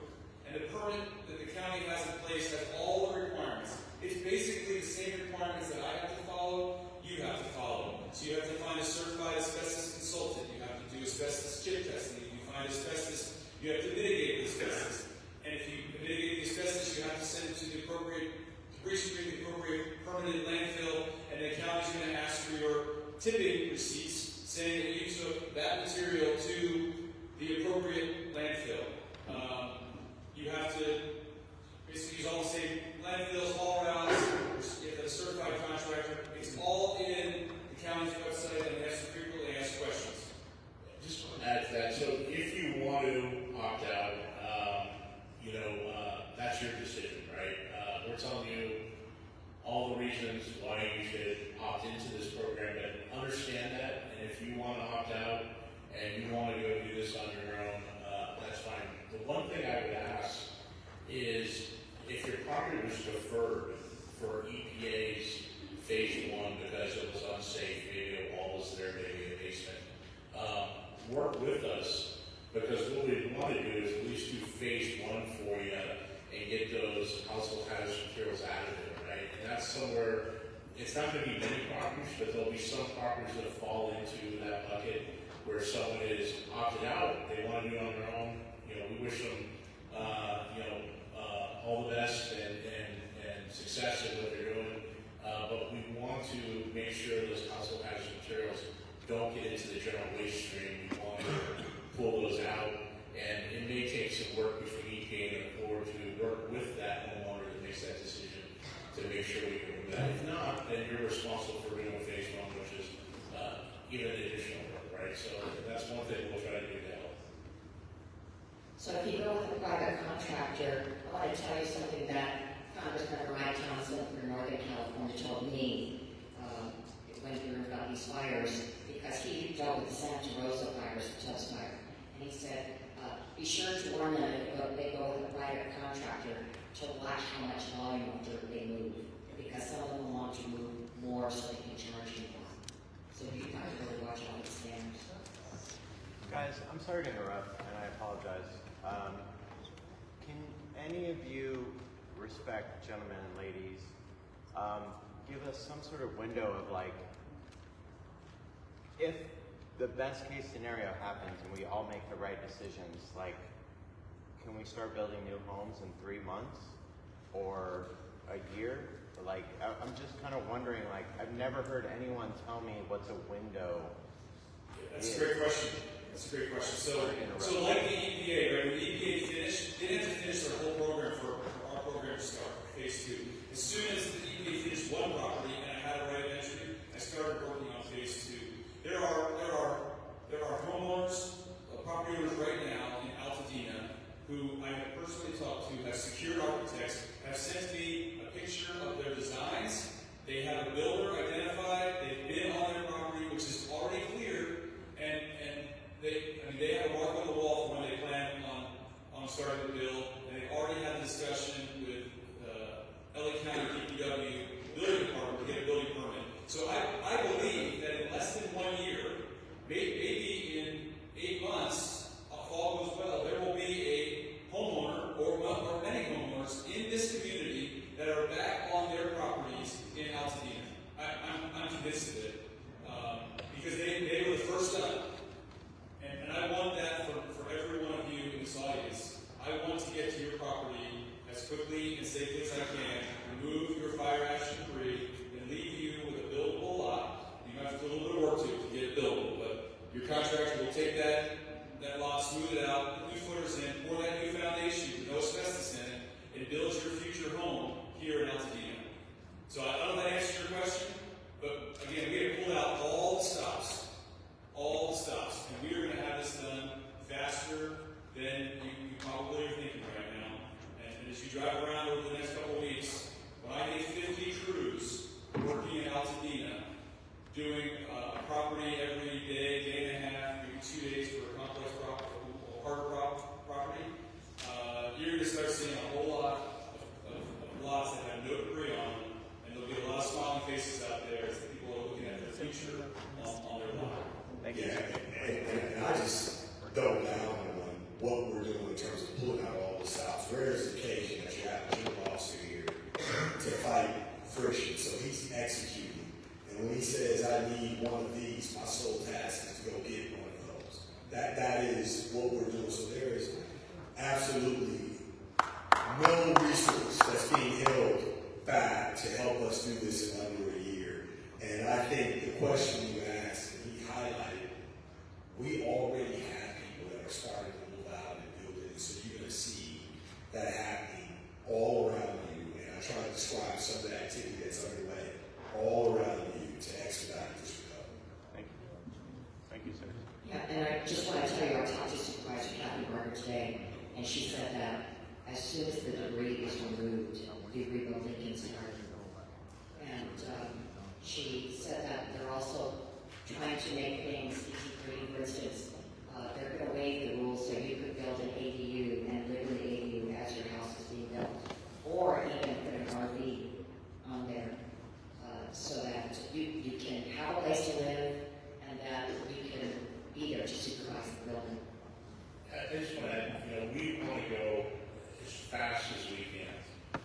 And the permit that the county has in place has all the requirements. It's basically the same requirements that I have to follow, you have to follow. So you have to find a certified asbestos consultant. You have to do asbestos chip testing. If you find asbestos, you have to mitigate the asbestos. And if you mitigate the asbestos, you have to send it to the appropriate debris stream, the appropriate permanent landfill, and the county's going to ask for your tipping receipts saying that you took that material to the appropriate landfill. You have to basically use all the same landfills, haul routes. You have a certified contractor. It's all in the county's website, and they have some frequently asked questions. Just want to add to that. So if you want to opt out, and you want to go do this on your own, that's fine. The one thing I would ask is if your property was deferred for EPA's phase 1 because it was unsafe, maybe a wall was there, maybe a basement, work with us, because what we want to do is at least do phase 1 for you and get those household hazardous materials out of it, right? And that's somewhere, it's not going to be many properties, but there'll be some properties that fall into that bucket where someone is opted out, they want to do it on their own. You know, we wish them, all the best and success in what they're doing. But we want to make sure those household hazardous materials don't get into the general waste stream. We want to pull those out, and it may take some work between EPA and the Corps to work with that homeowner that makes that decision to make sure we can do that. If not, then you're responsible for doing phase 1, which is even additional work, right? So that's one thing we'll try to do to help. So if you go with a private contractor, I want to tell you something that Congressman from my town, from Northern California, told me when we heard about these fires, because he dealt with the Santa Rosa fires, the Tubbs fire, and he said, be sure to warn them if they go with a private contractor to watch how much volume of dirt they move, because some of them want to move more so they can charge you more. So you have to really watch all the standards. Guys, I'm sorry to interrupt, and I apologize. Can any of you, respect gentlemen and ladies, give us some sort of window of like, if the best case scenario happens and we all make the right decisions, like, can we start building new homes in 3 months or a year? Like, I'm just kind of wondering, like, I've never heard anyone tell me what's a window. That's a great question. That's a great question. So like the EPA, right? When the EPA finished, they didn't have to finish their whole program for our program to start, phase 2. As soon as the EPA finished one property and I had a right of entry, I started working on phase 2. There are homeowners, property owners right now in Altadena who I have personally talked to, have secured architects, have sent me a picture of their designs. They have a builder identified. They've been on their property, which is already cleared, and they have a mark on the wall for when they plan on starting to build, and they've already had a discussion with LA County DPW building department to get a building permit. So I believe that in less than 1 year, maybe in 8 months, if all goes well, there will be a homeowner or many homeowners in this community that are back on their properties in Altadena. I'm convinced of it because they were the first up. And I want that for every one of you in this audience. I want to get to your property as quickly and safely as I can, remove your fire action debris, and leave you with a buildable lot. You might have to do a little bit of work to get it built, but your contractor will take that lot, smooth it out, put new footers in, pour that new foundation with no asbestos in it, and build your future home here in Altadena. So I don't know if that answers your question, but again, we have pulled out all the stops, and we are going to have this done faster than you probably are thinking right now. And as you drive around over the next couple of weeks, when I get 50 crews working in Altadena, doing a property every day and a half, maybe 2 days for a complex property, or harder property, you're going to start seeing a whole lot of lots that have no debris on them, and there'll be a lot of smiling faces out there as people are looking at their future on their lot. Thank you. And I just double down on what we're doing in terms of pulling out all the stops. There is occasion that you have a Jim officer here to fight friction, so he's executing. And when he says, I need one of these, my sole task is to go get one of those. That is what we're doing. So there is absolutely no resource that's being held back to help us do this in under a year. And I think the question you asked, and he highlighted, we already have people that are starting to move out and build it. So you're going to see that happening all around you. And I try to describe some of the activity that's underway all around you to expedite this recovery. Thank you. Thank you, sir. Yeah, and I just want to tell you, I talked to Supervisor Kathy Barker today, and she said that as soon as the debris is removed, the rebuilding can start. And she said that they're also trying to make things easy for you. For instance, they're gonna waive the rules so you could build an ADU and live in the ADU as your house is being built. Or even put an RV on there, so that you can have a place to live and that you can be there to supervise the building. I just want to add, we want to go as fast as we can.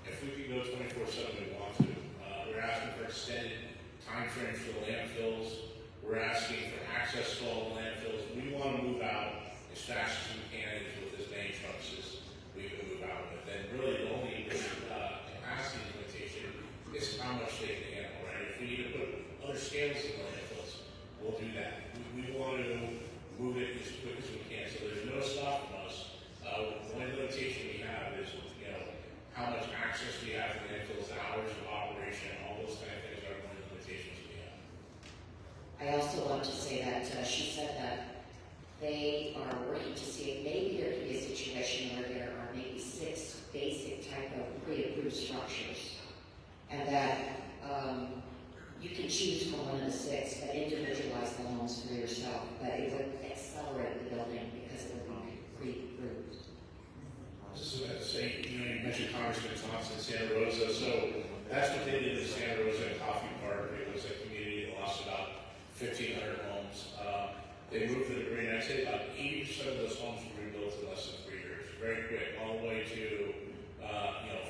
If we can go 24/7, we want to. We're asking for extended timeframes for the landfills. We're asking for access to all the landfills. We want to move out as fast as we can with as many trucks as we can move out. But then really the only capacity limitation is how much they can handle, right? If we need to put other scales in the landfills, we'll do that. We want to move it as quick as we can. So there's no stopping us. The only limitation we have is, how much access we have to landfills, hours of operation, all those kind of things are one of the limitations we have. I also want to say that she said that they are working to see if maybe there could be a situation where there are maybe 6 basic type of pre-approved structures, and that you can choose from one of the 6, but individualize the homes for yourself. But it would accelerate the building because it would be pre-approved. I was just about to say, you mentioned Congressman Thompson, Santa Rosa, so that's what they did in Santa Rosa Coffee Park. It was a community that lost about 1,500 homes. They moved to the green. I'd say about 80% of those homes were rebuilt in less than 3 years. Very quick, all the way to,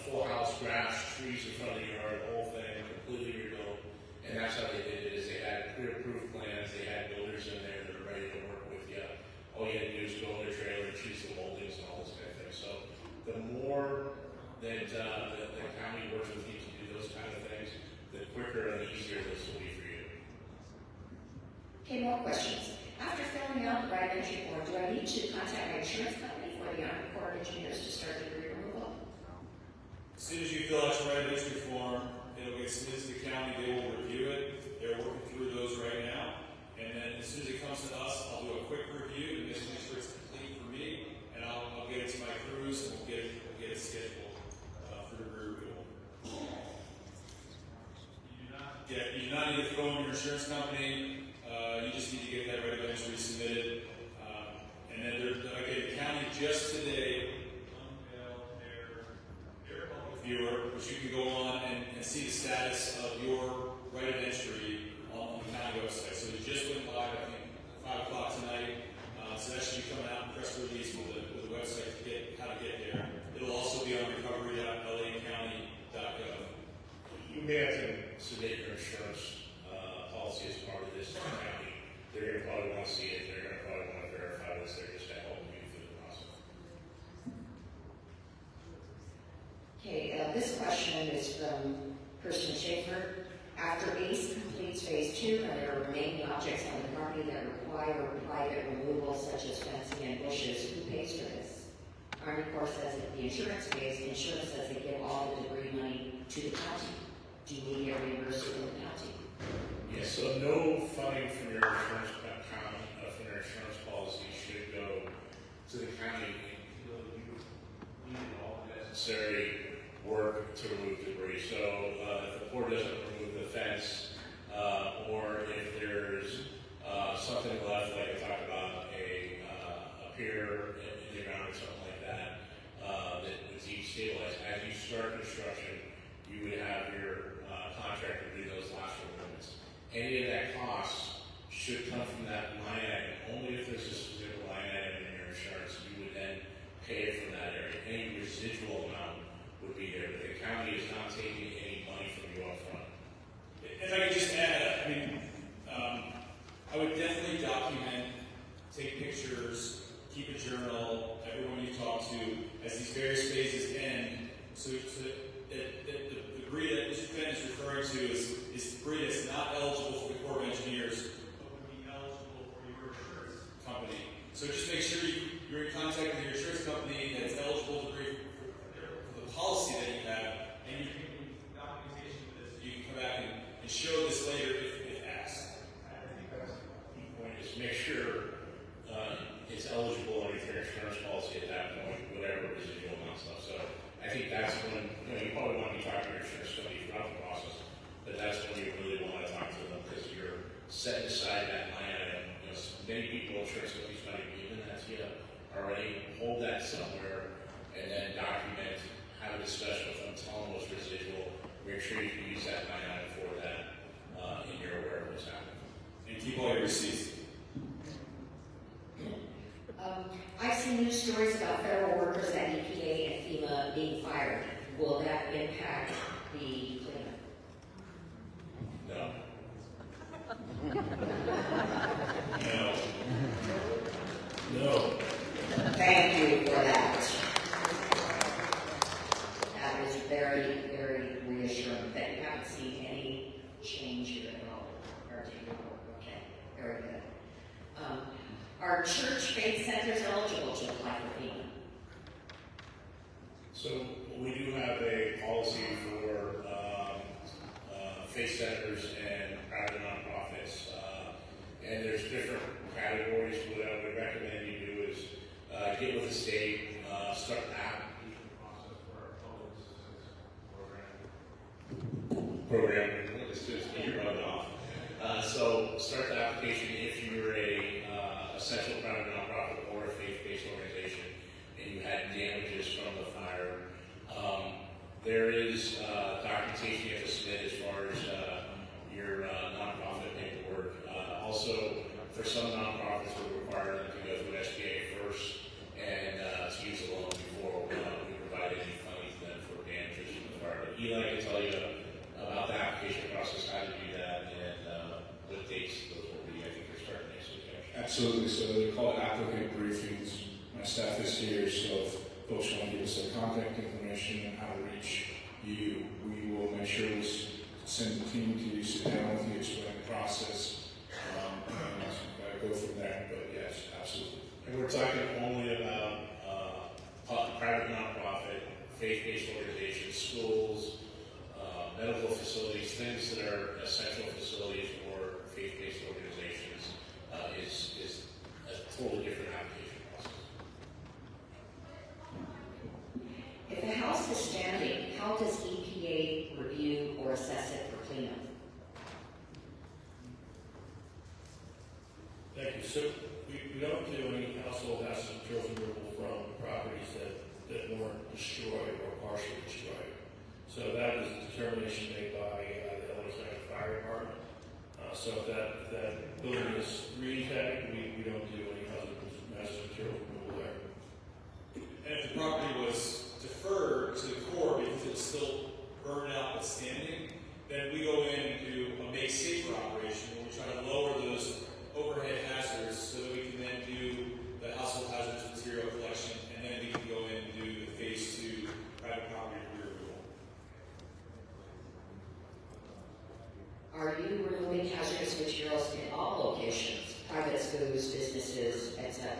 full house, grass, trees in front of the yard, the whole thing, completely rebuilt. And that's how they did it, is they had pre-approved plans, they had builders in there that were ready to work with you. All you had to do is go in the trailer and choose the moldings and all those kind of things. So the more that the county works with you to do those kind of things, the quicker and the easier this will be for you. Okay, more questions. After filling out the right of entry form, do I need to contact my insurance company for the Army Corps of Engineers to start the debris removal? As soon as you fill out your right of entry form, it'll get submitted to the county, they will review it, they're working through those right now. And then as soon as it comes to us, I'll do a quick review and just make sure it's complete for me, and I'll get it to my crews and we'll get it scheduled for debris removal. You do not need to phone your insurance company, you just need to get that right of entry submitted. And then the county just today unveiled their public viewer, which you can go on and see the status of your right of entry on the county website. So it just went live, I think, 5 o'clock tonight. So that should be coming out in press release with the website to get how to get there. It'll also be on recovery.lacounty.gov. You may have to submit your insurance policy as part of this county. They're going to probably want to see it. They're going to probably want to verify this. They're just to help you through the process. Okay, this question is from Kirsten Schaefer. After ACE completes phase 2, are there remaining objects on the property that require private removal, such as fencing and bushes? Who pays for this? Army Corps says that the insurance pays. The insurance says they give all the debris money to the county. Do you need a reimbursement from the county? Yes, so no funding from your insurance policy should go to the county. You need all the necessary work to remove debris. So if the Corps doesn't remove the fence, or if there's something left, like I talked about, a pier in the ground or something like that, that was destabilized. As you start construction, you would have your contractor do those last removals. Any of that cost should come from that line item. Only if there's a specific line item in your insurance, you would then pay it from that area. Any residual amount would be there, but the county is not taking any money from you up front. If I could just add, I would definitely document, take pictures, keep a journal, everyone you talk to, as these various phases end, so the debris that Mr. Fenn is referring to is debris that's not eligible for the Corps of Engineers, but would be eligible for your insurance company. So just make sure you're in contact with your insurance company that's eligible for the policy that you have, and you can do documentation for this. You can come back and show this later if asked. I think that's the key point, is make sure it's eligible under your insurance policy at that point, whatever residual amount stuff. So I think that's when, you probably want to be talking to your insurance company throughout the process, but that's when you really want to talk to them, because you're setting aside that line item. Many people, insurance companies might be already, hold that somewhere, and then document, have a discussion with them, tell them what's residual, make sure you can use that line item for that, and you're aware of what's happening. And keep all your receipts. I've seen news stories about federal workers at EPA and FEMA being fired. Will that impact the cleanup? No. No. No. Thank you for that. That is very, very reassuring that you haven't seen any change here at all. Okay, very good. Are church faith centers eligible to apply for FEMA? So we do have a policy for faith centers and private nonprofits, and there's different categories. What I would recommend you do is get with the state, start the application process for our public assistance program. Let's just get your run off. So start the application if you're a essential private nonprofit or a faith-based organization and you had damages from the fire. There is documentation you have to submit as far as your nonprofit paperwork. Also, for some nonprofits, we require them to go through SBA first and to use a loan before we provide any funding to them for damages from the fire. But Eli can tell you about the application process, how to do that, and what dates those will be. I think they're starting next week. Absolutely. So they're called applicant briefings. My staff is here, so if folks want to give us their contact information and how to reach you, we will make sure we send the team to you, sit down with you, explain the process, and go from there. But yes, absolutely. And we're talking only about private nonprofit, faith-based organizations, schools, medical facilities, things that are essential facilities or faith-based organizations is a totally different application process. If a house is standing, how does EPA review or assess it for cleanup? Thank you. So we don't do any household hazardous materials removal from properties that weren't destroyed or partially destroyed. So that is a determination made by the LA County Fire Department. So if that building is green tagged, we don't do any hazardous material removal there. And if the property was deferred to the core because it's still burned out but standing, then we go in and do a make safer operation where we try to lower those overhead hazards so that we can then do the household hazardous material collection, and then we can go in and do the phase 2 private property removal. Are you removing hazardous materials in all locations, private schools, businesses, etc.?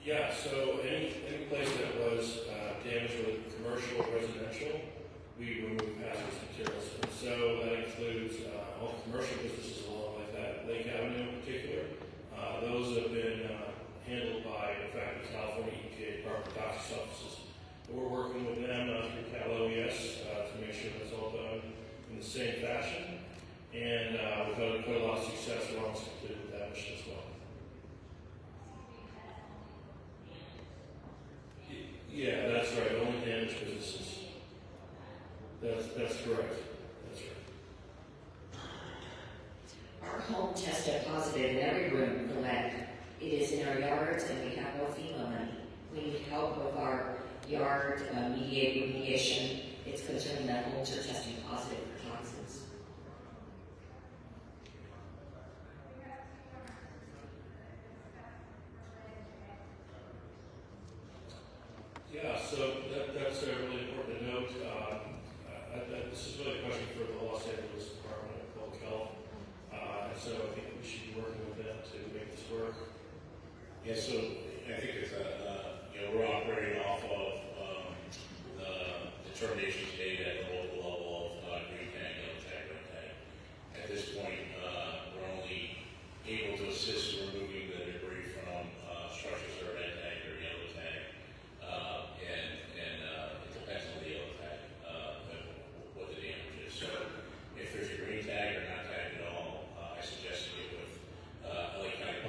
Yeah, so any place that was damaged with commercial or residential, we remove hazardous materials. And so that includes all the commercial businesses along like that, Lake Avenue in particular. Those have been handled by, in fact, the California EPA Department of Toxics offices. We're working with them through Cal OES to make sure that's all done in the same fashion. And we've had quite a lot of success. We're almost completed with that mission as well. Yeah, that's right. Only damaged businesses. That's correct. That's right. Our home tested positive in every room for lead. It is in our yards and we have no FEMA money. We need help with our yard remediation. It's concerning that homes are testing positive for toxins. Yeah, so that's really important to note. This is really a question for the Los Angeles Department of Public Health. And so I think we should be working with them to make this work. Yeah, so I think it's we're operating off of the determinations made at the local level of green tag, yellow tag, red tag. At this point, we're only able to assist in removing the debris from structures that are red tag or yellow tag, and it depends on the yellow tag what the damage is. So if there's a green tag or not tag at all, I suggest you get with LA County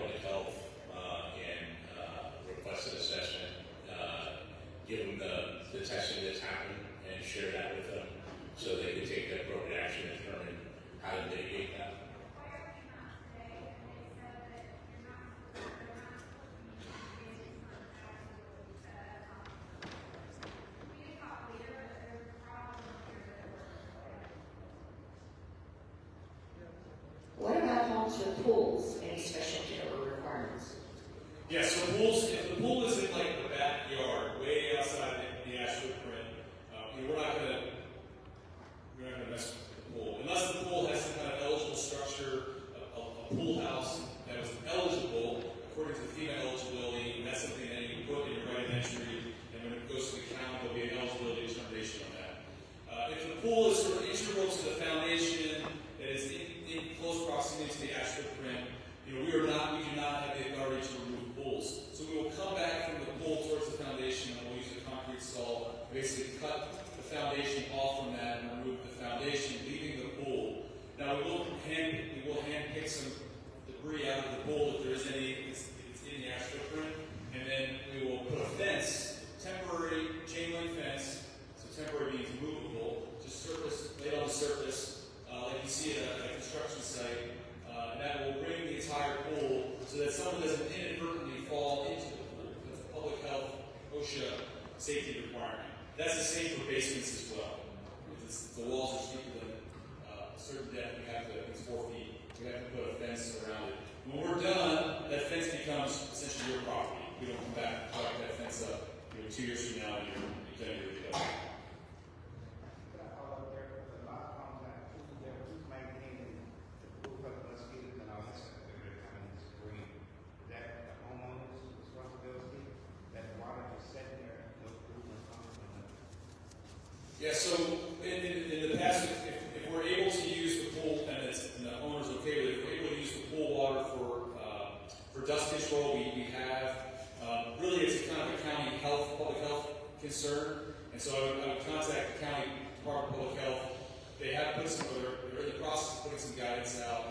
pools, any special care or requirements? Yeah, so pools, if the pool is in like the backyard, way outside the ash footprint, we're not gonna mess with the pool. Unless the pool has some kind of eligible structure, a pool house that was eligible, according to FEMA eligibility, and that's something that you put in your right of entry, and when it goes to the county, there'll be an eligibility determination on that. If the pool is sort of integral to the foundation, that is in close proximity to the ash footprint, we do not have the authority to remove pools. So we will come back from the pool towards the foundation, and we'll use a concrete saw, basically cut the foundation off from that and remove the foundation, leaving the pool. Now we will hand pick some debris out of the pool if there is any it's in the ash footprint, and then we will put a fence, temporary chain link fence. So temporary means movable, just laid on the surface, like you see at a construction site. And that will bring the entire pool so that someone doesn't inadvertently fall into the pool. That's a public health, OSHA safety requirement. That's the same for basements as well. Because the walls are steeper than a certain depth, it's 4 feet. We have to put a fence around it. When we're done, that fence becomes essentially your property. We don't come back and collect that fence up. 2 years from now, you're done your rebuild. Yeah, so in the past, if we're able to use the pool, and the owner's okay with it, if we're able to use the pool water for dust control, we have. Really, it's a kind of a county public health concern, and so I would contact the county Department of Public Health. They have put they're in the process of putting some guidance out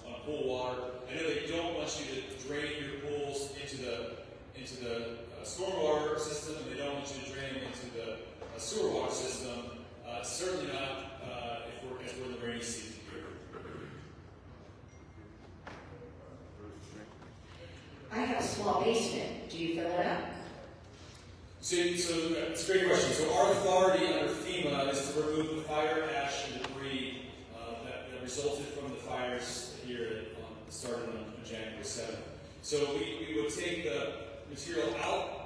on pool water. I know they don't want you to drain your pools into the stormwater system, and they don't want you to drain them into the sewer water system. Certainly not as we're in the rainy season here. I have a small basement. Do you fill it up? So it's a great question. So our authority under FEMA is to remove the fire ash and debris that resulted from the fires here that started on January 7th. So we would take the material out.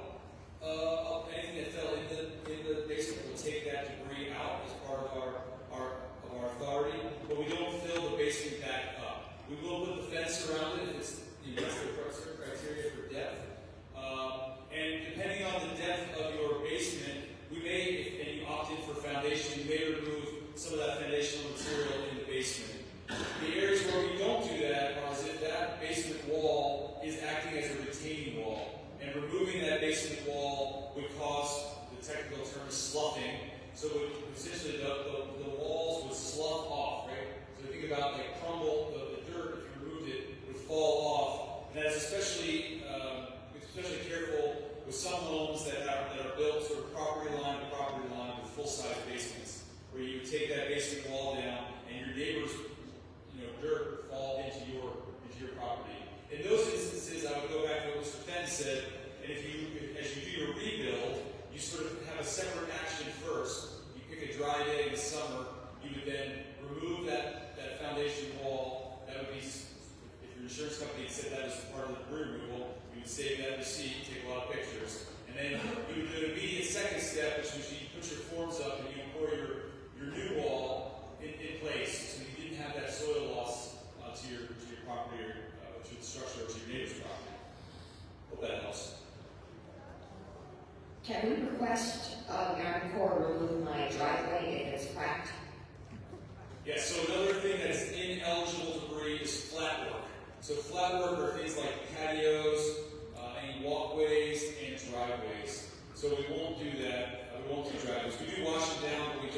Anything that fell in the basement, we'll take that debris out as part of our authority, but we don't fill the basement back up. We will put the fence around it if it's certain criteria for depth. And depending on the depth of your basement, we may, and you opt in for foundation, you may remove some of that foundational material in the basement. The areas where we don't do that are as if that basement wall is acting as a retaining wall. And removing that basement wall would cause, the technical term is sloughing. So essentially the walls would slough off, right? So think about like crumble, the dirt, if you removed it, would fall off. And that is especially careful with some homes that are built sort of property line to property line with full-size basements, where you take that basement wall down and your neighbor's dirt would fall into your property. In those instances, I would go back to what Mr. Fenn said, and as you do your rebuild, you sort of have a separate action first. You pick a dry day in the summer, you would then remove that foundation wall. That would be, if your insurance company said that was part of the debris removal, you would save that receipt, take a lot of pictures. And then you would do an immediate second step, which was you put your forms up and you pour your new wall in place, so you didn't have that soil loss to your property or to the structure or to your neighbor's property. Hope that helps. Can we request Army Corps remove my driveway if it's cracked? Yeah, so another thing that is ineligible debris is flat work. So flat work are things like patios, any walkways, and driveways. So we won't do that. We won't do driveways. We do wash them down, but we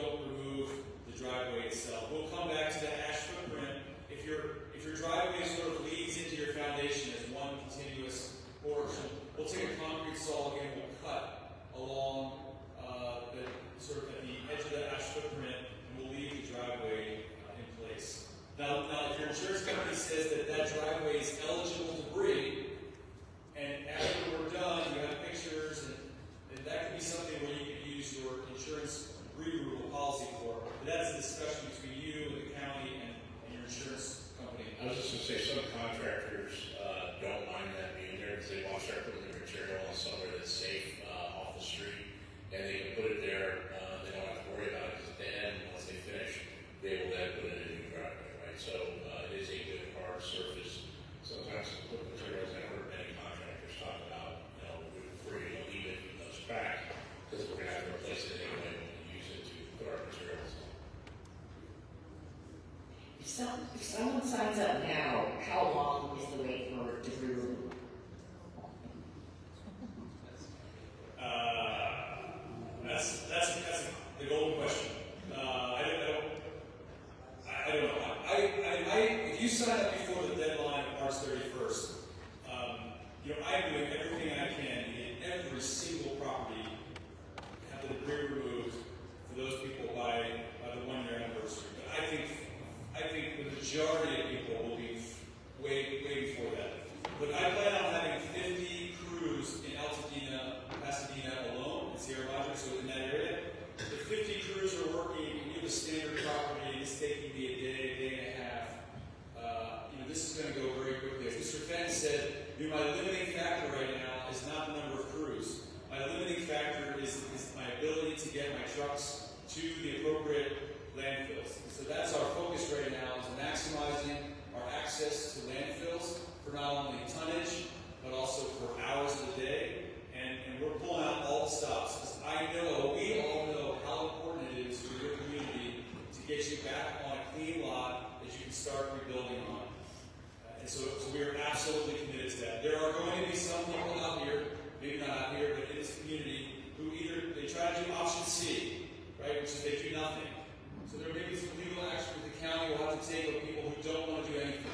don't remove the driveway itself. We'll come back to the ash footprint. If your driveway sort of leads into your foundation as one continuous portion, we'll take a concrete saw again, we'll cut along sort of at the edge of the ash footprint, and we'll leave the driveway in place. Now, if your insurance company says that driveway is eligible debris, and after we're done, you have pictures, and that could be something where you could use your insurance debris removal policy for. But that's a discussion between you and the county and your insurance company am doing everything I can to get every single property to have the debris removed for those people by the 1-year anniversary. But I think the majority of people will be way before that. But I plan on having 50 crews in Altadena, Pasadena alone, in Sierra Madre, so in that area. If 50 crews are working, and you have a standard property, it's taking me a day and a half. This is going to go very quickly. As Mr. Fenn said, my limiting factor right now is not the number of crews. My limiting factor is my ability to get my trucks to the appropriate landfills. So that's our focus right now, is maximizing our access to landfills for not only tonnage, but also for hours of the day. And we're pulling out all the stops. Because we all know how important it is for your community to get you back on a clean lot that you can start rebuilding on. And so we are absolutely committed to that. There are going to be some people out here, maybe not out here, but in this community, who either they try to do option C, right, which is they do nothing. So there may be some legal action that the county will have to take with people who don't want to do anything.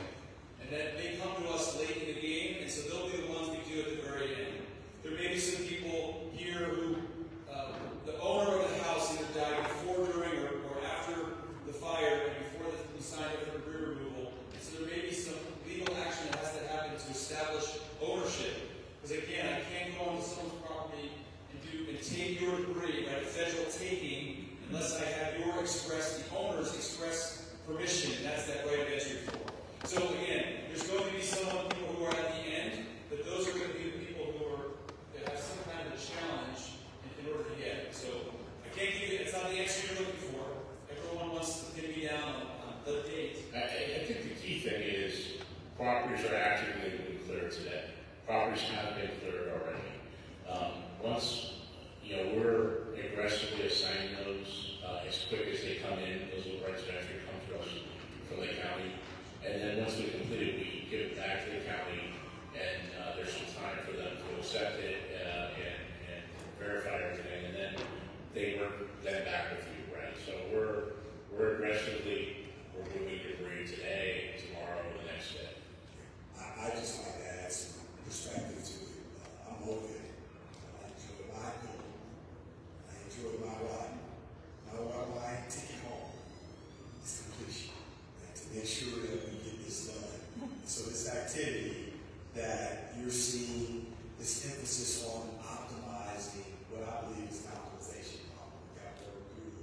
And that may come to us late in the game, and so they'll be the ones we do at the very end. There may be some people here who, the owner of the house either died before, during, or after the fire, and before we signed up for debris removal. And so there may be some legal action that has to happen to establish ownership. Because again, I can't go onto someone's property and take your debris, right, a federal taking, unless I have the owner's express permission, and that's that right of entry form. So again, there's going to be some people who are at the end, but those are going to be the people that have some kind of a challenge in order to get it. So I can't give you, it's not the answer you're looking for. Everyone wants to pin me down on the date. I think the key thing is properties are actively being cleared today. Properties have been cleared already. Once we're aggressively assigning those as quick as they come in, those little rights of entry come to us from the county. And then once we complete it, we give it back to the county, and there's some time for them to accept it and verify everything, and then they work then back with you, right? So we're aggressively removing debris today, tomorrow, and the next day. I just like to add some perspective to it. I'm motivated. I enjoy my goal. I enjoy my ride. My ticket home is completion. And to make sure that we get this done. So this activity that you're seeing, this emphasis on optimizing what I believe is an optimization problem. We've got to work through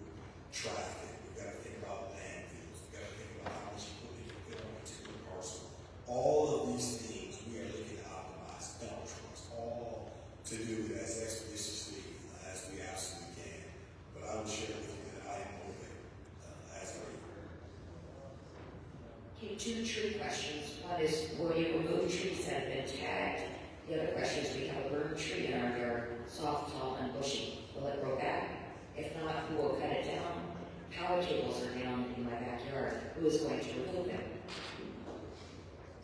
traffic. We've got to think about landfills. We've got to think about how much equipment you put on a particular parcel. All of these things we are looking to optimize, dump trucks, all to do it as expeditiously as we absolutely can. But I will share with you that I am motivated, as are you. Okay, 2 tree questions. One is, will you remove trees that have been tagged? The other question is, we have a burned tree in our yard, soft, tall, and bushy. Will it grow back? If not, who will cut it down? Power cables are down in my backyard. Who is going to remove them?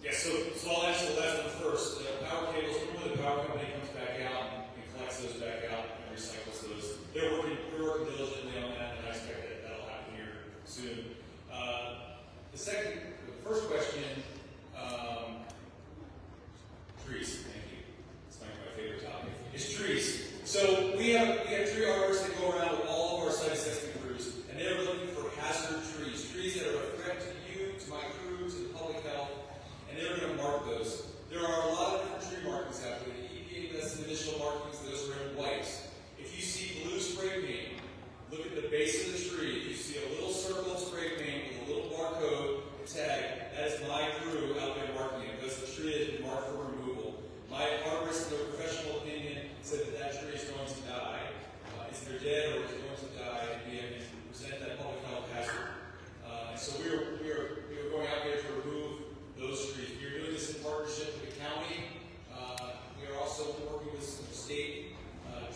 Yeah, so I'll answer the last one first. The power cables, normally the power company comes back out and collects those back out and recycles those. We're working diligently on that, and I expect that that'll happen here soon. The first question, trees. Thank you. It's my favorite topic. It's trees. So we have tree arborists that go around with all of our site assessment crews, and they're looking for hazard trees that are a threat to you, to my crew, to the public health, and they're going to mark those. There are a lot of different tree markings out there. The EPA does some initial markings; those are in white. If you see blue spray paint, look at the base of the tree. If you see a little circle of spray paint with a little barcode tag, that is my crew out there marking it, because the tree has been marked for removal. My arborist, in their professional opinion, said that tree is going to die. It's either dead or it's going to die, and we have to present that public health hazard. And so we are going out there to remove those trees. We are doing this in partnership with the county. We are also working with some state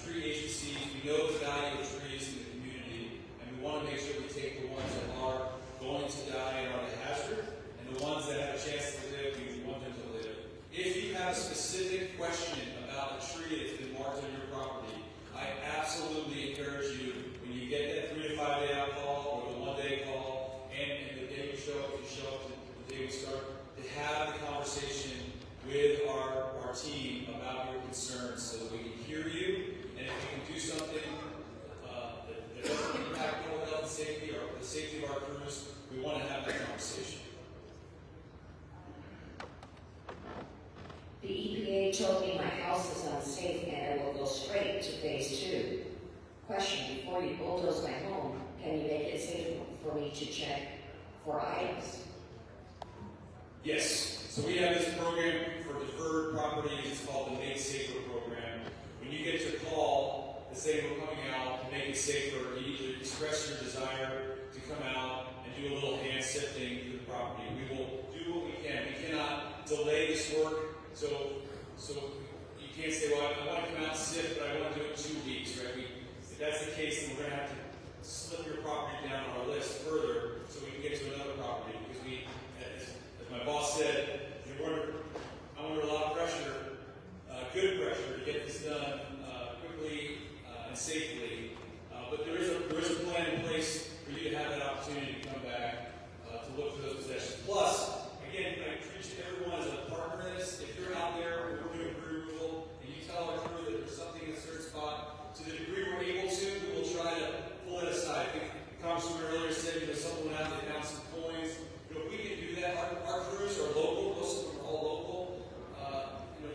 tree agencies. We know the value of trees in the community, and we want to make sure we take the ones that are going to die and are a hazard, and the ones that have a chance to live, we want them to live. If you have a specific question about a tree that's been marked on your property, I absolutely encourage you, when you get that 3 to 5 day out call or the 1 day call, and the day you show up, if you show up the day we start, to have the conversation with our team about concerns so that we can hear you, and if we can do something that doesn't impact public health and safety or the safety of our crews, we want to have that conversation. The EPA told me my house is unsafe and it will go straight to phase 2. Question, before you bulldoze my home, can you make it safe for me to check for items? Yes. So we have this program for deferred properties. It's called the Make Safer program. When you get your call that say we're coming out to make it safer, you need to express your desire to come out and do a little hand sifting through the property. We will do what we can. We cannot delay this work. So you can't say, well, I want to come out and sift, but I want to do it in 2 weeks, right? If that's the case, then we're going to have to slip your property down on our list further so we can get to another property, because we, as my boss said, we're under a lot of pressure, good pressure, to get this done quickly and safely. But there is a plan in place for you to have that opportunity to come back to look for those possessions. Plus, again, I treat everyone as a partner in this. If you're out there, we're doing crew removal, and you tell our crew that there's something in a certain spot, to the degree we're able to, we will try to pull it aside. I think the congressman earlier said, someone went out, they found some coins. We can do that. Our crews are local. Most of them are all local.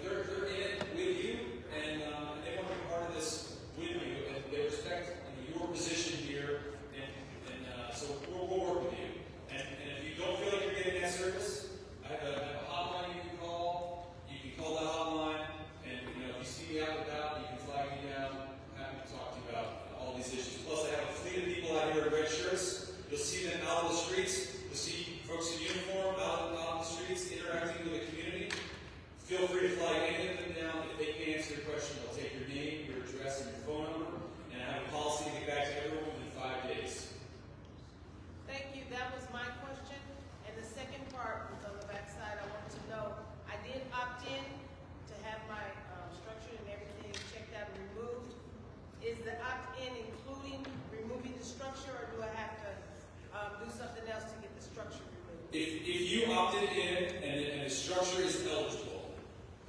They're in it with you, and they want to be part of this with you, and they respect your position here, and so we'll work with you. And if you don't feel like you're getting that service, I have a hotline you can call. You can call that hotline, and if you see me out and about, you can flag me down. I'm happy to talk to you about all these issues. Plus, I have a fleet of people out here in red shirts. You'll see them out on the streets. You'll see folks in uniform out on the streets interacting with the community. Feel free to flag any of them down. If they can't answer your question, they'll take your name, your address, and your phone number, and I have a policy to get back to everyone within 5 days. Thank you. That was my question. And the second part was on the back side. I wanted to know, I did opt in to have my structure and everything checked out and removed. Is the opt-in including removing the structure, or do I have to do something else to get the structure removed? If you opted in and the structure is eligible,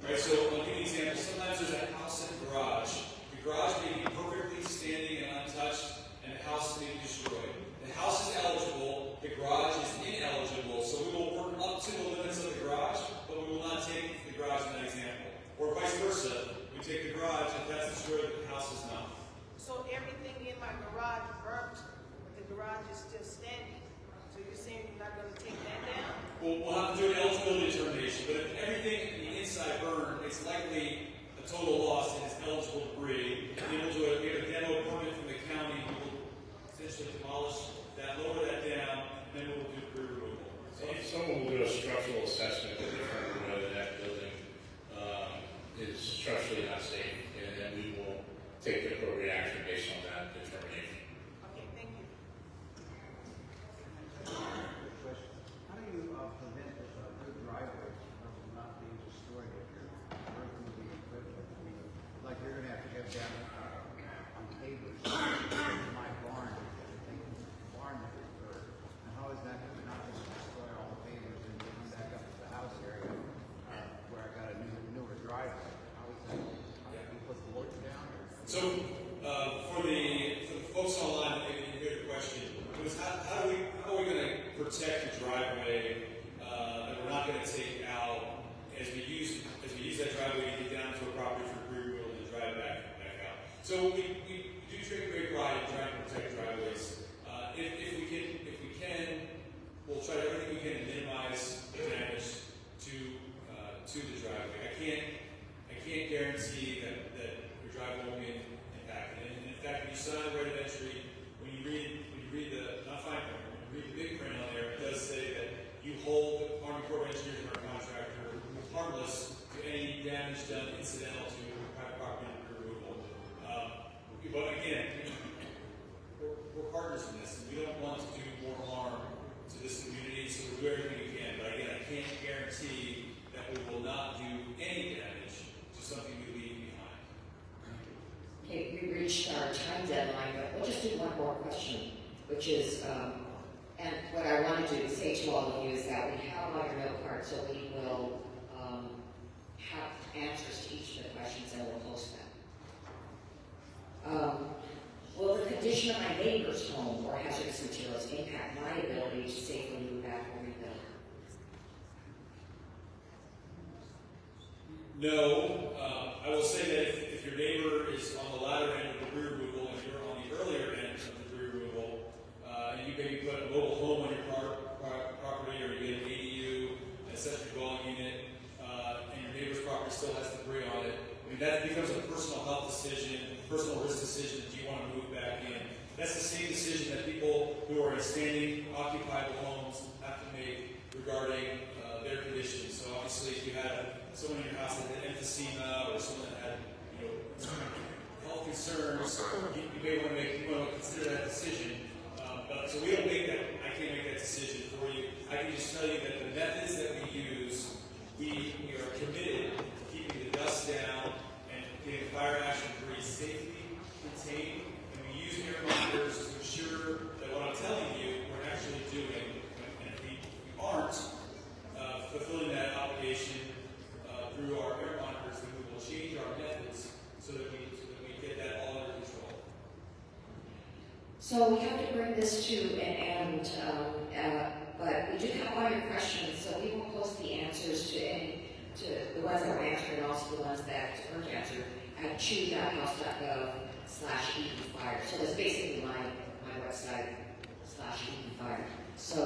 right? So I'll give you an example. Sometimes there's a house and a garage. The garage may be perfectly standing and untouched, and the house may be destroyed. The house is eligible, the garage is ineligible, so we will work up to the limits of the garage, but we will not take the garage in that example. Or vice versa, we take the garage, if that's destroyed, the house is not. So everything in my garage burnt, but the garage is still standing. So you're saying you're not going to take that down? We'll have to do an eligibility determination, but if everything in the inside burned, it's likely a total loss and it's eligible to breed. We have a demo permit from the county. We will essentially demolish that, lower that down, and then we'll do breed removal. So if someone will do a structural assessment to determine whether that building is structurally not safe, and then we will take the appropriate action based on that determination. Okay, thank you. Question. How do you prevent good driveways from not being destroyed if you're working with the equipment? I mean, like you're going to have to get down on pavers in my barn, barn that is burnt. And how is that going to not just destroy all the pavers and come back up to the house area where I got a newer driveway? How is that? How do you put the boards down? So, for the folks online that didn't hear the question, it was how are we going to protect the driveway that we're not going to take out as we use that driveway to get down to a property for free wheel and drive back out. So we do take great pride in trying to protect driveways. If we can, we'll try everything we can to minimize the damage to the driveway. I can't guarantee that your driveway won't be impacted. And in fact, when you sign the right of entry, when you read the not fine print, when you read the big print on there, it does say that you hold the Army Corps of Engineers and our contractor harmless to any damage done incidental to private property removal. But again, we're partners in this, and we don't want to do more harm to this community, so we'll do everything we can. But again, I can't guarantee that we will not do any damage to something we leave behind. Okay, we reached our time deadline, but we'll just do one more question, which is, and what I wanted to say to all of you is that we have all your note cards, so we will have answers to each of the questions. questions and we'll post them. Will the condition of my neighbor's home or hazardous materials impact my ability to safely move back or rebuild? No, I will say that if your neighbor is on the latter end of the debris removal and you're on the earlier end of the debris removal, and you maybe put a mobile home on your property, or you get an ADU, an accessory dwelling unit, and your neighbor's property still has debris on it, I mean, that becomes a personal health decision, personal risk decision that you want to move back in. That's the same decision that people who are in standing occupiable homes have to make regarding their conditions. So obviously, if you had someone in your house that had emphysema or someone that had, health concerns, you may want to consider that decision. But so we don't make that. I can't make that decision for you. I can just tell you that the methods that we use, we are committed to keeping the dust down and getting fire action debris safely contained. And we use air monitors to ensure that what I'm telling you, we're actually doing. And if we aren't fulfilling that obligation through our air monitors, then we will change our methods so that we get that all under control. So we have to bring this to an end, but we do have all your questions, so we will post the answers to the ones that were answered and also the ones that weren't answered at chew.house.gov/Eaton Fire. So that's basically my website /Eaton Fire. So